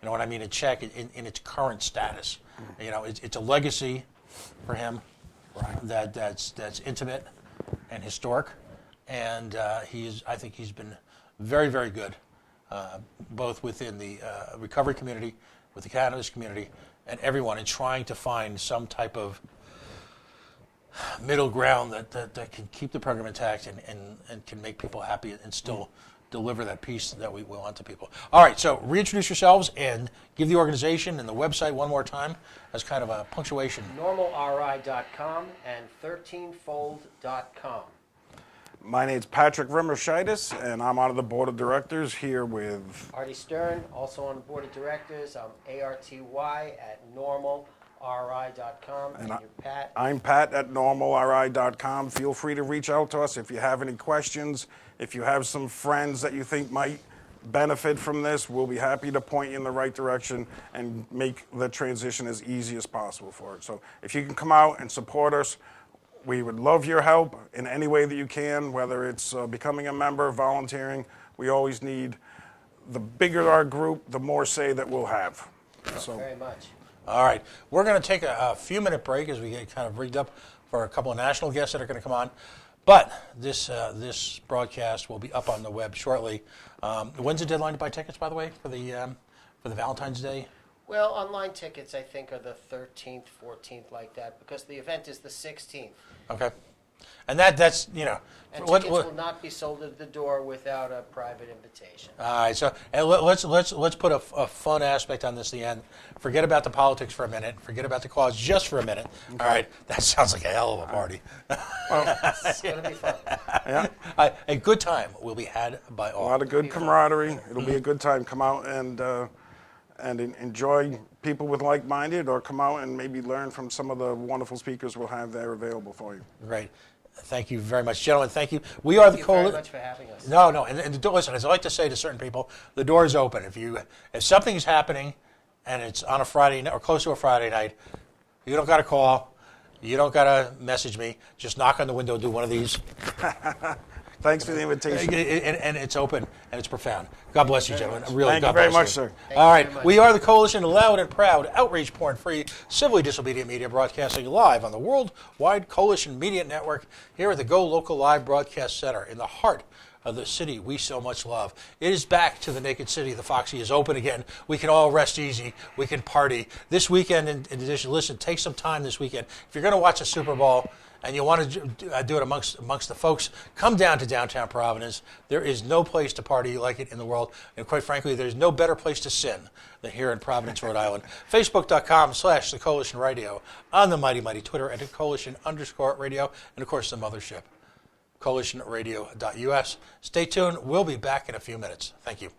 what I mean in check in its current status. It's a legacy for him that's intimate and historic, and I think he's been very, very good, both within the recovery community, with the cannabis community, and everyone in trying to find some type of middle ground that can keep the program intact and can make people happy and still deliver that peace that we want to people. All right, so reintroduce yourselves and give the organization and the website one more time as kind of a punctuation. Normlri.com and 13fold.com. My name's Patrick Rimmershitis, and I'm on the board of directors here with Artie Stern, also on the board of directors. I'm ARTY at normlri.com. And you're Pat. I'm Pat at normlri.com. Feel free to reach out to us if you have any questions. If you have some friends that you think might benefit from this, we'll be happy to point you in the right direction and make the transition as easy as possible for it. So if you can come out and support us, we would love your help in any way that you can, whether it's becoming a member, volunteering. We always need, the bigger our group, the more say that we'll have. So. Very much. All right. We're going to take a few-minute break as we get kind of rigged up for a couple of national guests that are going to come on. But this broadcast will be up on the web shortly. When's the deadline to buy tickets, by the way, for the Valentine's Day? Well, online tickets, I think, are the 13th, 14th, like that, because the event is the 16th. Okay. And that's. And tickets will not be sold at the door without a private invitation. All right, so and let's put a fun aspect on this at the end. Forget about the politics for a minute. Forget about the cause just for a minute. Okay. All right, that sounds like a hell of a party. Well, it's going to be fun. A good time will be had by A all. lot of good camaraderie. It'll be a good time. Come out and enjoy people with like-minded, or come out and maybe learn from some of the wonderful speakers we'll have there available for you. Great. Thank you very much, gentlemen. Thank you. We are the Thank you very coalition. much for having us. No, and the door, listen, as I like to say to certain people, the door is open. If something's happening and it's on a Friday night or close to a Friday night, you don't got to call. You don't got to message me. Just knock on the window, do one of these. Thanks for the invitation. And it's open and it's profound. God bless you, gentlemen. Really, Thank God you very bless much, you. sir. All right, very much. we are the coalition of loud and proud, outrage porn-free, civilly disobedient media, broadcasting live on the Worldwide Coalition Media Network here at the Go Local Live Broadcast Center in the heart of the city we so much love. It is back to the Naked City. The Foxy is open again. We can all rest easy. We can party. This weekend, in addition, listen, take some time this weekend. If you're going to watch a Super Bowl and you want to do it amongst the folks, come down to downtown Providence. There is no place to party like it in the world. And quite frankly, there's no better place to sin than here in Providence, Rhode Island. Facebook.com/The Coalition Radio, on the mighty Twitter, and at Coalition_Radio, and of course the mothership, coalitionradio.us. Stay tuned. We'll be back in a few minutes. Thank you.